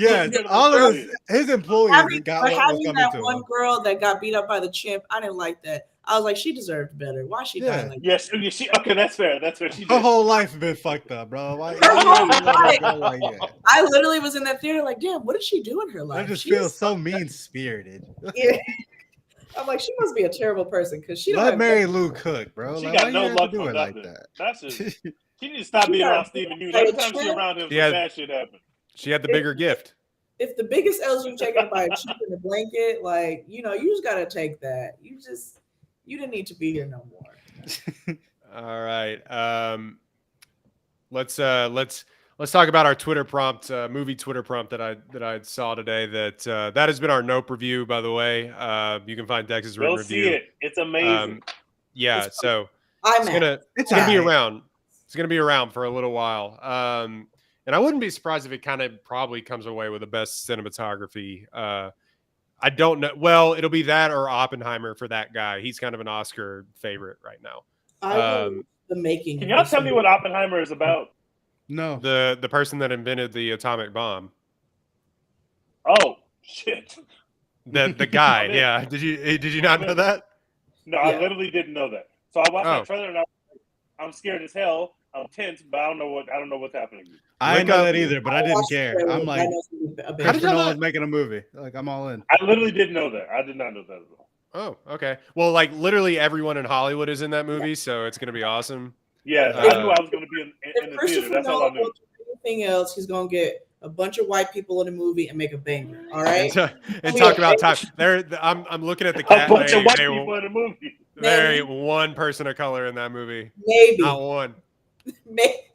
of his employees got what was coming that to one him. Girl that got beat up by the chimp, I didn't like that. I was like, she deserved better. Why she dying like that? Yes, okay, that's fair. She her whole life been fucked up, bro. Why I literally was in that theater like, damn, what did she do in her life? I just feel so mean-spirited. Yeah. I'm like, she must be a terrible person because she let Mary Lou cook, bro. She like, got no luck do for it nothing. like that. That's just, she needs to stop being around Stephen Yeun. Every time she's around him, some bad shit happens. She had the bigger gift. If the biggest L's you've taken by a chip in a blanket, like, you just got to take that. You didn't need to be here no more. All right. Let's let's talk about our Twitter prompt, movie Twitter prompt that I saw today. That has been our Nope review, by the way. You can find Dex's written Go review. see it. It's amazing. Yeah, It's so I'm it's gonna be alright. around. It's gonna be around for a little while. And I wouldn't be surprised if it kind of probably comes away with the best cinematography. I don't know. Well, it'll be that or Oppenheimer for that guy. He's kind of an Oscar favorite right now. I will the making. Can of y'all this tell me movie. what Oppenheimer is about? No. The person that invented the atomic bomb. Oh shit! The guy. I'm in. Yeah. Did you not know that? No, Yeah. I literally didn't know that. So I watched Oh. that trailer and I'm scared as hell. I'm tense, but I don't know what's happening. I didn't Look know up- that either, but I didn't care. I'm like, Christopher y'all Nolan's not- making a movie. Like, I'm all in. I literally didn't know that. I did not know that at all. Oh, okay. Well, like literally everyone in Hollywood is in that movie, so it's gonna be awesome. Yeah, I knew I was going to be in If the theater. Christopher That's all I Nolan knew. won't do anything else, he's gonna get a bunch of white people in a movie and make a banger. All right. And talk about time. I'm looking at the A cat. bunch of white They people in the movie. Very one person of color in that movie. Maybe. Not one.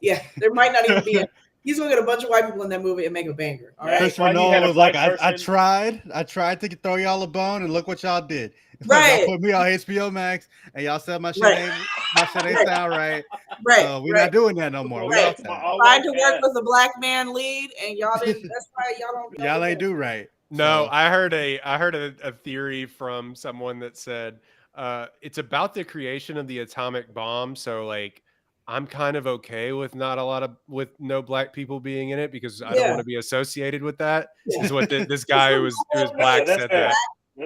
Yeah, there might not even be. He's gonna get a bunch of white people in that movie and make a banger. All right. Christopher why he had Nolan a was like, black I person. tried to throw y'all a bone, and look what y'all did. Right. Y'all put me on HBO Max, and y'all said my shit Right. ain't sound right. Right. So we're not doing that no more. We Right. off that. Trying to work with a black man lead, and y'all didn't. That's why y'all don't. Y'all ain't do right. No, So, I heard a theory from someone that said it's about the creation of the atomic bomb. So like, I'm kind of okay with with no black people being in it because I don't want to be associated with that. Yeah. Is what this guy who was black that's said fair. that.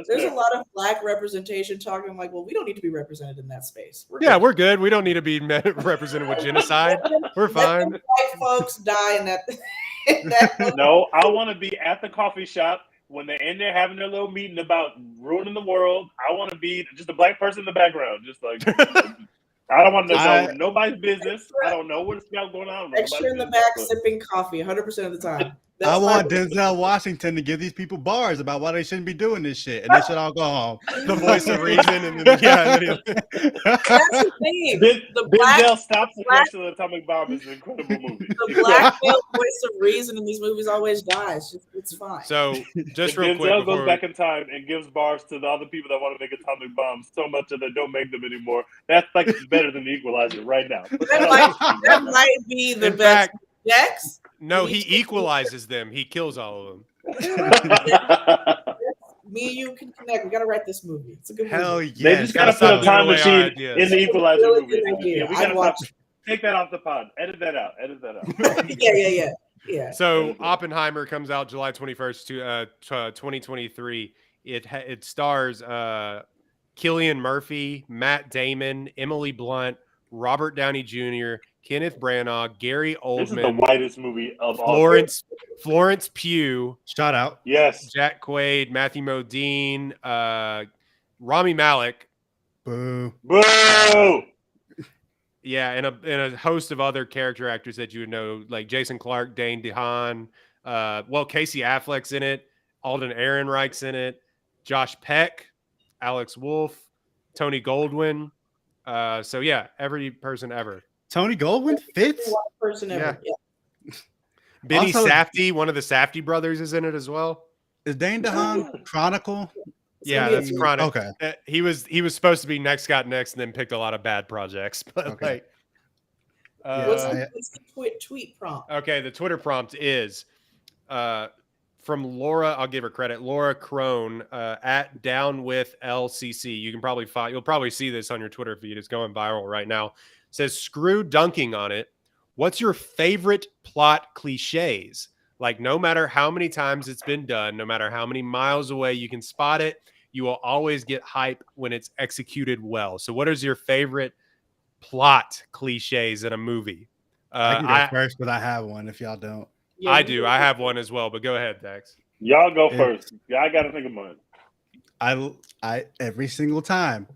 There's a lot of black representation talking like, well, we don't need to be represented in that space. We're good. We don't need to be represented with genocide. We're fine. White folks die in that. No, I want to be at the coffee shop when they're in there having their little meeting about ruining the world. I want to be just a black person in the background, just like I don't want to know nobody's business. I don't know what's going on. Extra in the back, sipping coffee 100% of the time. I want Denzel Washington to give these people bars about why they shouldn't be doing this shit, and they should all go home. The voice of reason, and then, That's the thing. Denzel stops the creation of the atomic bomb is an incredible movie. The black male voice of reason in these movies always dies. It's fine. So just If real quick, Denzel goes back in time and gives bars to the other people that want to make atomic bombs so much that they don't make them anymore. That's like better than the Equalizer right now. That might be the best. Dex? No, he equalizes them. He kills all of them. Me and you can connect. We gotta write this movie. It's a good movie. Hell yeah. They just gotta put a time machine in the Equalizer movie. Yeah, we gotta take that off the pod. Edit that out. Yeah. So Oppenheimer comes out July 21st, 2023. It stars Cillian Murphy, Matt Damon, Emily Blunt, Robert Downey Jr., Kenneth Branagh, Gary Oldman. This is the whitest movie of all. Florence Pugh. Shout out. Yes. Jack Quaid, Matthew Modine, Rami Malek. Boo. Boo. Yeah, and a host of other character actors that you would know, like Jason Clarke, Dane DeHaan. Casey Affleck's in it. Alden Ehrenreich's in it. Josh Peck, Alex Wolff, Tony Goldwyn. So yeah, every person ever. Tony Goldwyn fits. Person ever. Yeah. Benny Safdie, one of the Safdie brothers, is in it as well. Is Dane DeHaan Chronicle? Yeah, that's Chronic. Okay. He was supposed to be Next Got Next, and then picked a lot of bad projects. But okay. What's the tweet prompt? Okay, the Twitter prompt is from Laura. I'll give her credit. Laura Crone at Down with LCC. You can probably find. You'll probably see this on your Twitter feed. It's going viral right now. Says screw dunking on it. What's your favorite plot cliches? Like, no matter how many times it's been done, no matter how many miles away you can spot it, you will always get hype when it's executed well. So what is your favorite plot cliches in a movie? I can go first, but I have one if y'all don't. Yeah, I do. I have one as well, but go ahead, Dex. Y'all go first. Yeah, I got to think of mine. I every single time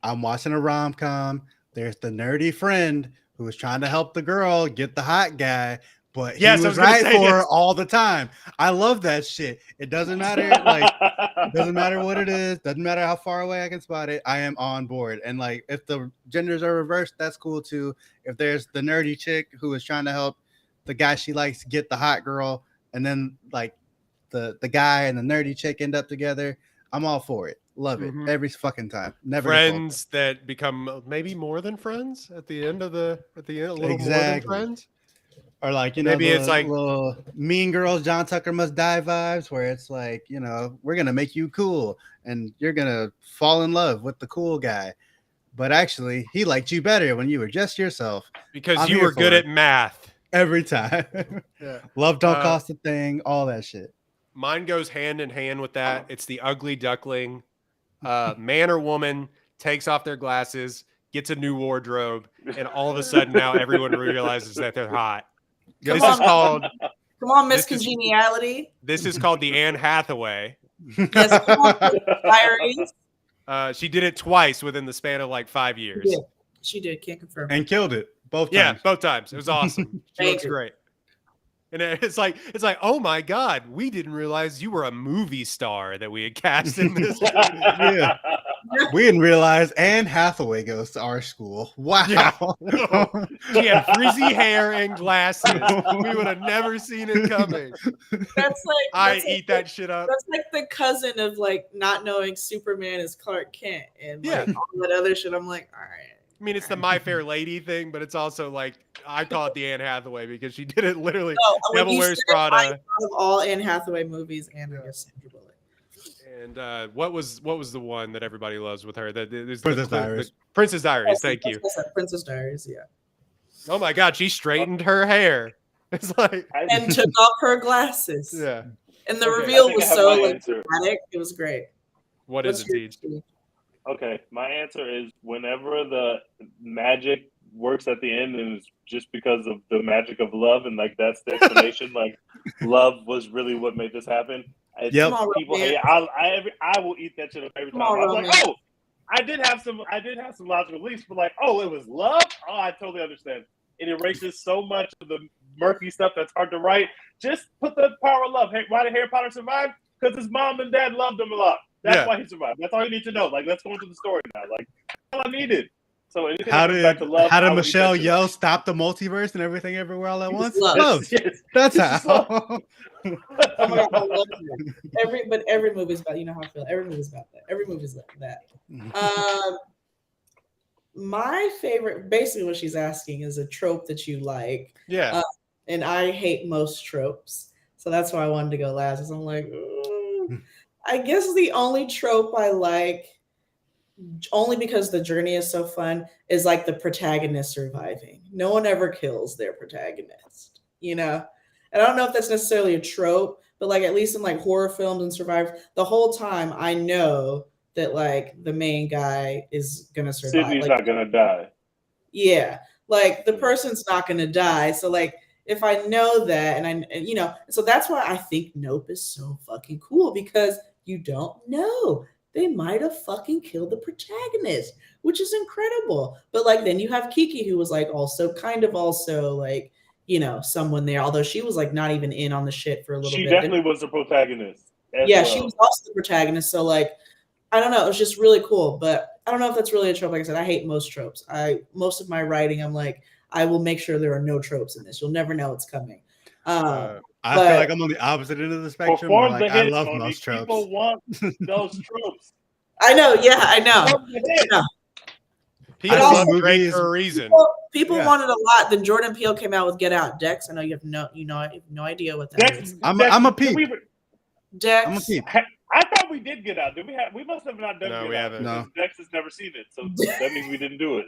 I'm watching a rom-com, there's the nerdy friend who was trying to help the girl get the hot guy, but he was right for her all the time. I love that shit. It doesn't matter, it doesn't matter what it is, doesn't matter how far away I can spot it. I am on board. And if the genders are reversed, that's cool too. If there's the nerdy chick who is trying to help the guy she likes get the hot girl, and then like the guy and the nerdy chick end up together. I'm all for it. Love it every fucking time. Never friends that become maybe more than friends at the end, a little more than friends. Or like, you know, maybe it's like little Mean Girls, John Tucker Must Die vibes, where it's like, you know, we're gonna make you cool and you're gonna fall in love with the cool guy, but actually he liked you better when you were just yourself because you were good at math every time. Love don't cost a thing, all that shit. Mine goes hand in hand with that. It's the ugly duckling. Man or woman takes off their glasses, gets a new wardrobe, and all of a sudden now everyone realizes that they're hot. Come on, Miss Congeniality. This is called the Anne Hathaway. Yes, come on, Diaries. She did it twice within the span of like 5 years. Yeah, she did. Can't confirm. And killed it both times. Yeah, both times. It was awesome. She looks great. And it's like, oh my God, we didn't realize you were a movie star that we had cast in this. Yeah. We didn't realize Anne Hathaway goes to our school. Wow. Yeah. She had frizzy hair and glasses. We would have never seen it coming. I eat that shit up. That's like the cousin of like not knowing Superman is Clark Kent and like all that other shit. I'm like, all right. I mean, it's the My Fair Lady thing, but it's also like I call it the Anne Hathaway because she did it literally. Devil Wears Prada. I of all Anne Hathaway movies, and I guess Sandra Bullock. And what was the one that everybody loves with her? Princess Diaries. Princess Diaries. Thank you. Princess Diaries. Yeah. Oh my God, she straightened her hair. It's like and took off her glasses. Yeah. And the reveal was so like dramatic. It was great. What is it, Deej? Okay, my answer is whenever the magic works at the end and it's just because of the magic of love and like that's the explanation, like love was really what made this happen. People hate. I will eat that shit up every time. I'm like, oh, I did have some logical beliefs, but like, oh, it was love. Oh, I totally understand. It erases so much of the murky stuff that's hard to write. Just put the power of love. Hey, why did Harry Potter survive? Because his mom and dad loved him a lot. That's why he survived. That's all you need to know. Like, let's go into the story now. Like, all I needed. So how did Michelle Yeoh stop the multiverse and everything everywhere all at once? Love. Yes. That's how. Oh my God, I love it. Every movie's about, you know how I feel. Every movie's about that. Every movie's like that. My favorite, basically what she's asking is a trope that you like. Yeah. And I hate most tropes. So that's why I wanted to go last. Because I'm like, I guess the only trope I like, only because the journey is so fun, is like the protagonist surviving. No one ever kills their protagonist, you know? And I don't know if that's necessarily a trope, but like at least in like horror films and Survivor, the whole time I know that like the main guy is gonna survive. Sydney's like, not gonna die. Yeah, like the person's not gonna die. So like if I know that, and you know, so that's why I think Nope is so fucking cool, because you don't know. They might have fucking killed the protagonist, which is incredible. But like then you have Kiki, who was like also like, you know, someone there, although she was like not even in on the shit for a little bit. She definitely was the protagonist. Yeah, she was also the protagonist. So like, I don't know, it was just really cool. But I don't know if that's really a trope. Like I said, I hate most tropes. Most of my writing, I'm like, I will make sure there are no tropes in this. You'll never know it's coming. I feel like I'm on the opposite end of the spectrum. Like, I love most tropes. People want those tropes. I know. Yeah, I know. People love movies for a reason. People wanted a lot. Then Jordan Peele came out with Get Out. Dex, I know you have no idea what that is. I'm a peep. Dex. I'm a peep. I thought we did Get Out. Did we have? We must have not done. No, we haven't. No. Dex has never seen it, so that means we didn't do it.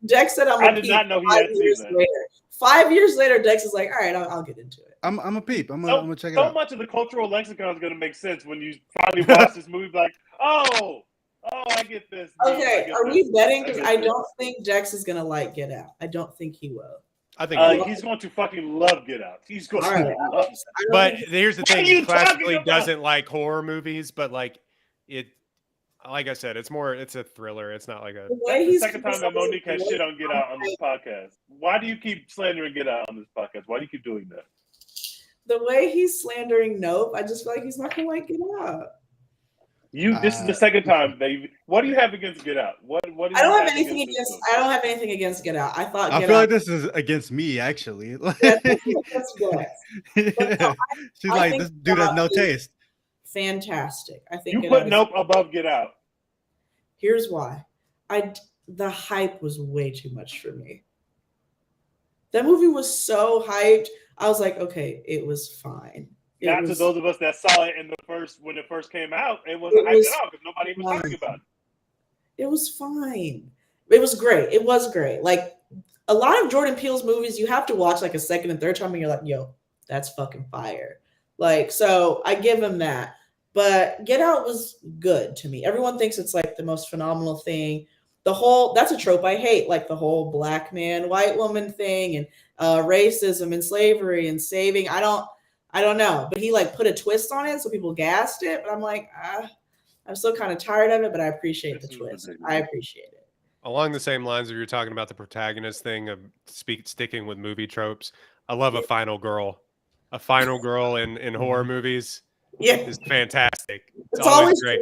Dex said, "I did not know he had seen that." Later. 5 years later, Dex is like, "All right, I'll get into it." I'm a peep. I'm gonna check it out. So much of the cultural lexicon is gonna make sense when you finally watch this movie. Like, oh, I get this. Okay, are we betting? Because I don't think Dex is gonna like Get Out. I don't think he will. I think he's going to fucking love Get Out. He's going to love it. But here's the thing: he classically doesn't like horror movies, but like it. Like I said, it's a thriller. It's not like a. That's the second time that Monique has shit on Get Out on this podcast. Why do you keep slandering Get Out on this podcast? Why do you keep doing that? The way he's slandering Nope, I just feel like he's not gonna like Get Out. This is the second time they. What do you have against Get Out? What do you I don't have have anything this against. film? I don't have anything against Get Out. I thought I Get feel Out. like this is against me, actually. Yeah, that's good. But no, She's I like, think this dude has no taste. fantastic. I think You Get put Out is. Nope above Get Out. Here's why. The hype was way too much for me. That movie was so hyped. I was like, okay, it was fine. Not to those of us that saw it when it first came out, it wasn't hyped at all because nobody was talking about it. It was fine. It was great. It was great. Like a lot of Jordan Peele's movies, you have to watch like a second and third time, and you're like, yo, that's fucking fire. Like, so I give him that. But Get Out was good to me. Everyone thinks it's like the most phenomenal thing. That's a trope I hate, like the whole black man, white woman thing and racism and slavery and saving. I don't know. But he like put a twist on it, so people gassed it. But I'm like, I'm still kind of tired of it, but I appreciate the twist. I appreciate it. Along the same lines of you're talking about the protagonist thing of sticking with movie tropes, I love a final girl. A final girl in horror movies is fantastic. It's always great.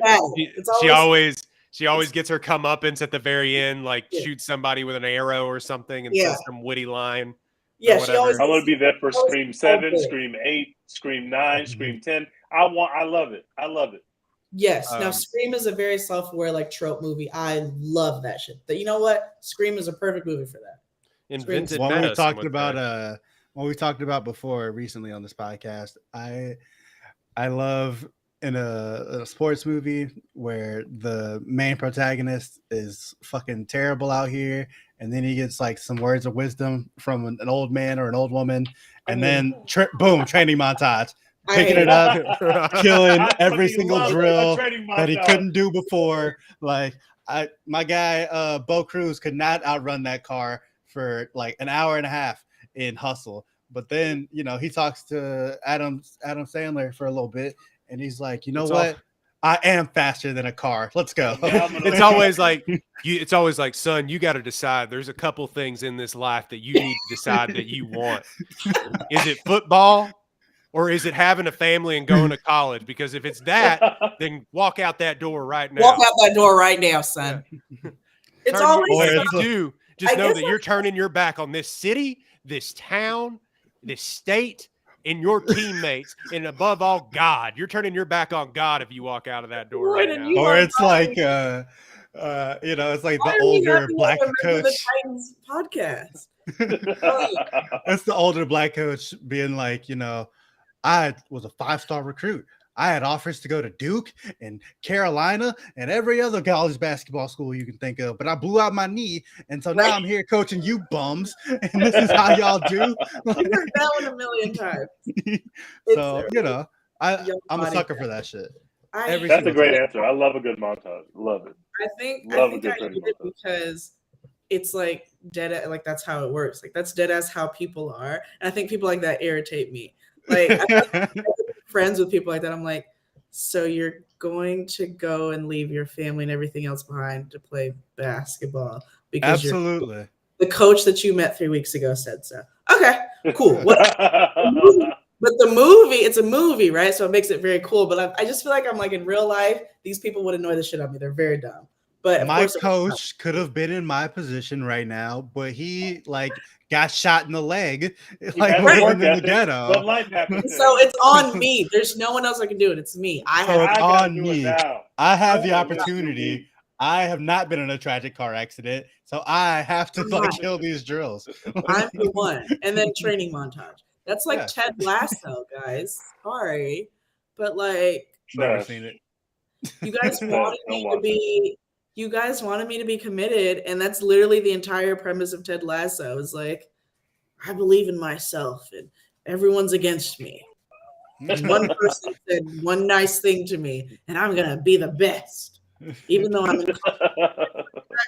She always gets her comeuppance at the very end, like shoots somebody with an arrow or something and says some witty line. Yeah, she always. I want to be there for Scream 7, Scream 8, Scream 9, Scream 10. I love it. I love it. Yes. Now, Scream is a very self-aware, like trope movie. I love that shit. But you know what? Scream is a perfect movie for that. Invented what meta, we talked about before recently on this podcast. I love in a sports movie where the main protagonist is fucking terrible out here, and then he gets like some words of wisdom from an old man or an old woman, and then boom, training montage. Picking it up, killing every single drill that he couldn't do before. Like my guy, Bo Cruz could not outrun that car for like an hour and a half in Hustle. But then, he talks to Adam Sandler for a little bit, and he's like, what? I am faster than a car. Let's go. It's always like, son, you got to decide. There's a couple things in this life that you need to decide that you want. Is it football? Or is it having a family and going to college? Because if it's that, then walk out that door right now. Walk out that door right now, son. Yeah. It's always you do. Just know that you're turning your back on this city, this town, this state, and your teammates, and above all, God. You're turning your back on God if you walk out of that door right now. Or it's like, it's like the older black coach. The Titans podcast. It's the older black coach being like, I was a 5-star recruit. I had offers to go to Duke and Carolina and every other college basketball school you can think of, but I blew out my knee, and so now I'm here coaching you bums, and this is how y'all do. I've heard that one a million times. So I'm a sucker for that shit. That's a great answer. I love a good montage. Love it. I think I did it because it's like dead. Like that's how it works. Like that's dead as how people are, and I think people like that irritate me. Like I'm friends with people like that. I'm like, so you're going to go and leave your family and everything else behind to play basketball because absolutely the coach that you met 3 weeks ago said so. Okay, cool. But the movie, it's a movie, right? So it makes it very cool. But I just feel like I'm like in real life, these people would annoy the shit out of me. They're very dumb. But my coach could have been in my position right now, but he got shot in the leg, living in the ghetto. So it's on me. There's no one else I can do it. It's me. It's on me. I have the opportunity. I have not been in a tragic car accident, so I have to kill these drills. I'm the one. And then training montage. That's like Ted Lasso, guys. Sorry, but never seen it. You guys wanted me to be. You guys wanted me to be committed, and that's literally the entire premise of Ted Lasso. Is like, I believe in myself, and everyone's against me. One person said one nice thing to me, and I'm gonna be the best, even though I'm.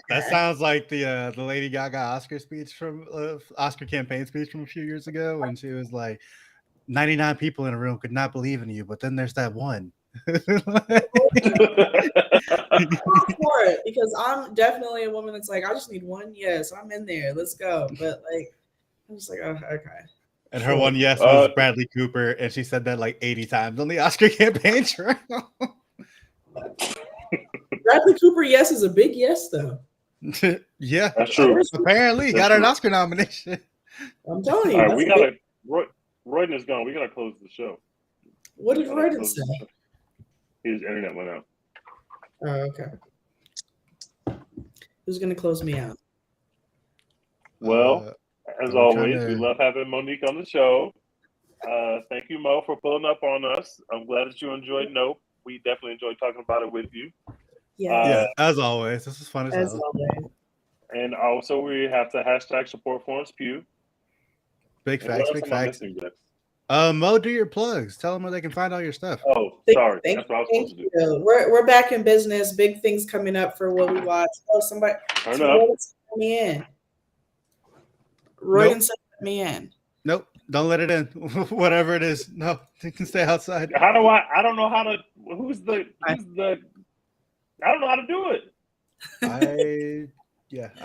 That sounds like the Lady Gaga Oscar speech from Oscar campaign speech from a few years ago, when she was like, 99 people in a room could not believe in you, but then there's that one. I'm for it because I'm definitely a woman that's like, I just need one yes, I'm in there, let's go. But I'm just like, oh, okay. And her one yes was Bradley Cooper, and she said that 80 times on the Oscar campaign trail. Bradley Cooper, yes, is a big yes, though. Yeah, That's true. apparently That's got an true. Oscar nomination. I'm telling you. All right, That's we a gotta. big, Royden is gone. We gotta close the show. what did We gotta Royden close say? the show. His internet went out. Oh, okay. Who's gonna close me out? Well, as are we trying always, we to- love having Monique on the show. Thank you, Mo, for pulling up on us. I'm glad that you enjoyed Nope. We definitely enjoyed talking about it with you. yeah, as always, this was fun as as hell. always. And also, we have to hashtag support Florence Pugh. Big And what facts, else big am I facts. missing, Dex? Mo, do your plugs. Tell them where they can find all your stuff. Oh, sorry. That's what I was supposed to do. You. We're back in business. Big things coming up for what we watch. Oh, somebody Turn up. let me in. Royden sent me in. Nope. Don't let it in. Whatever it is. No, they can stay outside. How do I don't know how to. Who's the? I don't know how to do it. I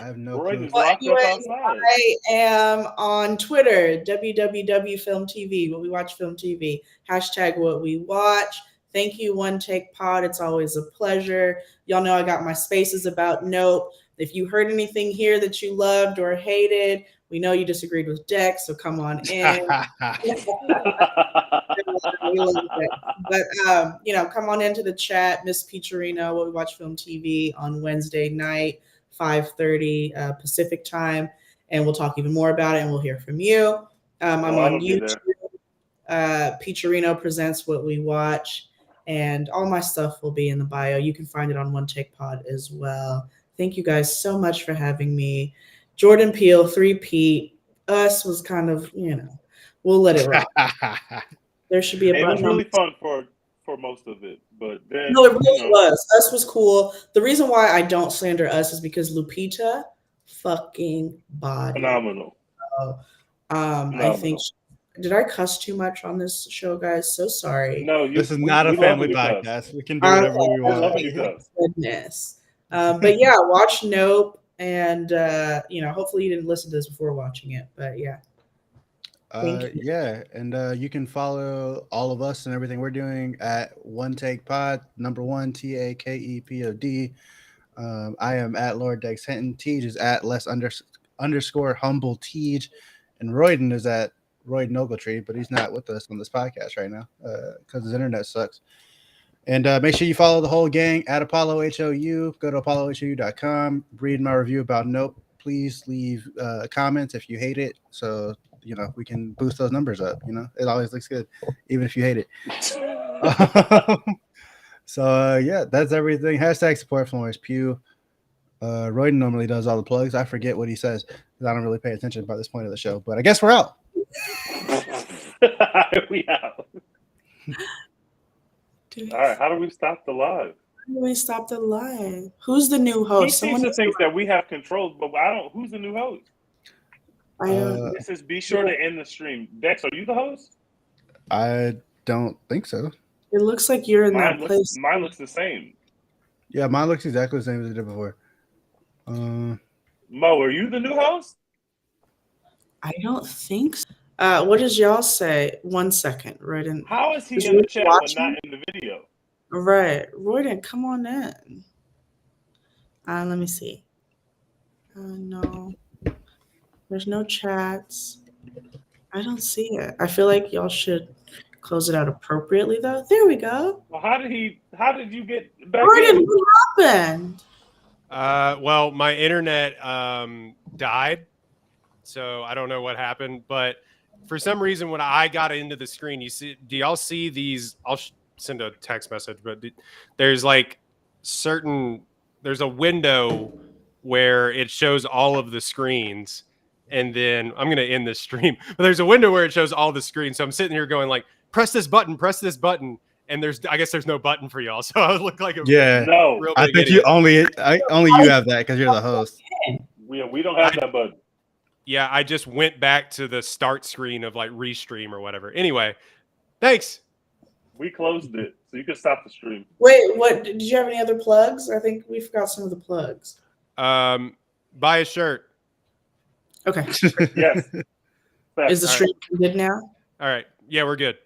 have no clue. Royden's locked up outside. I am on Twitter, www.filmtv, what we watch film TV, hashtag what we watch. Thank you, One Take Pod. It's always a pleasure. Y'all know I got my spaces about Nope. If you heard anything here that you loved or hated, we know you disagreed with Dex, so come on in. But come on into the chat, Miss Peacherino, what we watch film TV on Wednesday night, 5:30 Pacific time, and we'll talk even more about it, and we'll hear from you. I'm on YouTube. Peacherino presents what we watch, and all my stuff will be in the bio. You can find it on One Take Pod as well. Thank you guys so much for having me. Jordan Peele, 3P. Us was kind of, we'll let it rock. There should be a button. It was really fun for most of it, but then no, it really was. Us was cool. The reason why I don't slander Us is because Lupita, fucking body, phenomenal. I think. Did I cuss too much on this show, guys? So sorry. No, this is not a family podcast. We can do whatever we want. Goodness. But yeah, watch Nope, and hopefully you didn't listen to this before watching it. But yeah. And you can follow all of us and everything we're doing at One Take Pod, number 1 TAKEPOD. I am at Lord Dex Hinton. Tej is at __ humble Tej, and Royden is at Royden Ogletree, but he's not with us on this podcast right now because his internet sucks. And make sure you follow the whole gang at Apollo HOU. Go to apollohou.com. Read my review about Nope. Please leave comments if you hate it, so we can boost those numbers up. It always looks good, even if you hate it. So that's everything. Hashtag support Florence Pugh. Royden normally does all the plugs. I forget what he says because I don't really pay attention by this point of the show. But I guess we're out. We out. All right. How do we stop the live? How do we stop the live? Who's the new host? He seems to think that we have control, but I don't. Who's the new host? This is be sure to end the stream. Dex, are you the host? I don't think so. It looks like you're in that place. Mine looks the same. Yeah, mine looks exactly the same as it did before. Mo, are you the new host? I don't think so. What does y'all say? 1 second, Royden. How is he in the chat but not in the video? Right, Royden, come on in. Let me see. No, there's no chats. I don't see it. I feel like y'all should close it out appropriately, though. There we go. Well, how did you get back Royden, in? what happened? Well, my internet died, so I don't know what happened. But for some reason, when I got into the screen, do y'all see these? I'll send a text message, but there's there's a window where it shows all of the screens, and then I'm gonna end this stream. But there's a window where it shows all the screens, so I'm sitting here going like, press this button, and I guess there's no button for y'all, so I look like a real I think idiot. only you have that because you're the host. We don't have that button. Yeah, I just went back to the start screen of like restream or whatever. Anyway, thanks. We closed it, so you can stop the stream. Wait, what? Did you have any other plugs? I think we forgot some of the plugs. Buy a shirt. Okay. Yes. Is the stream good now? All right. Yeah, we're good.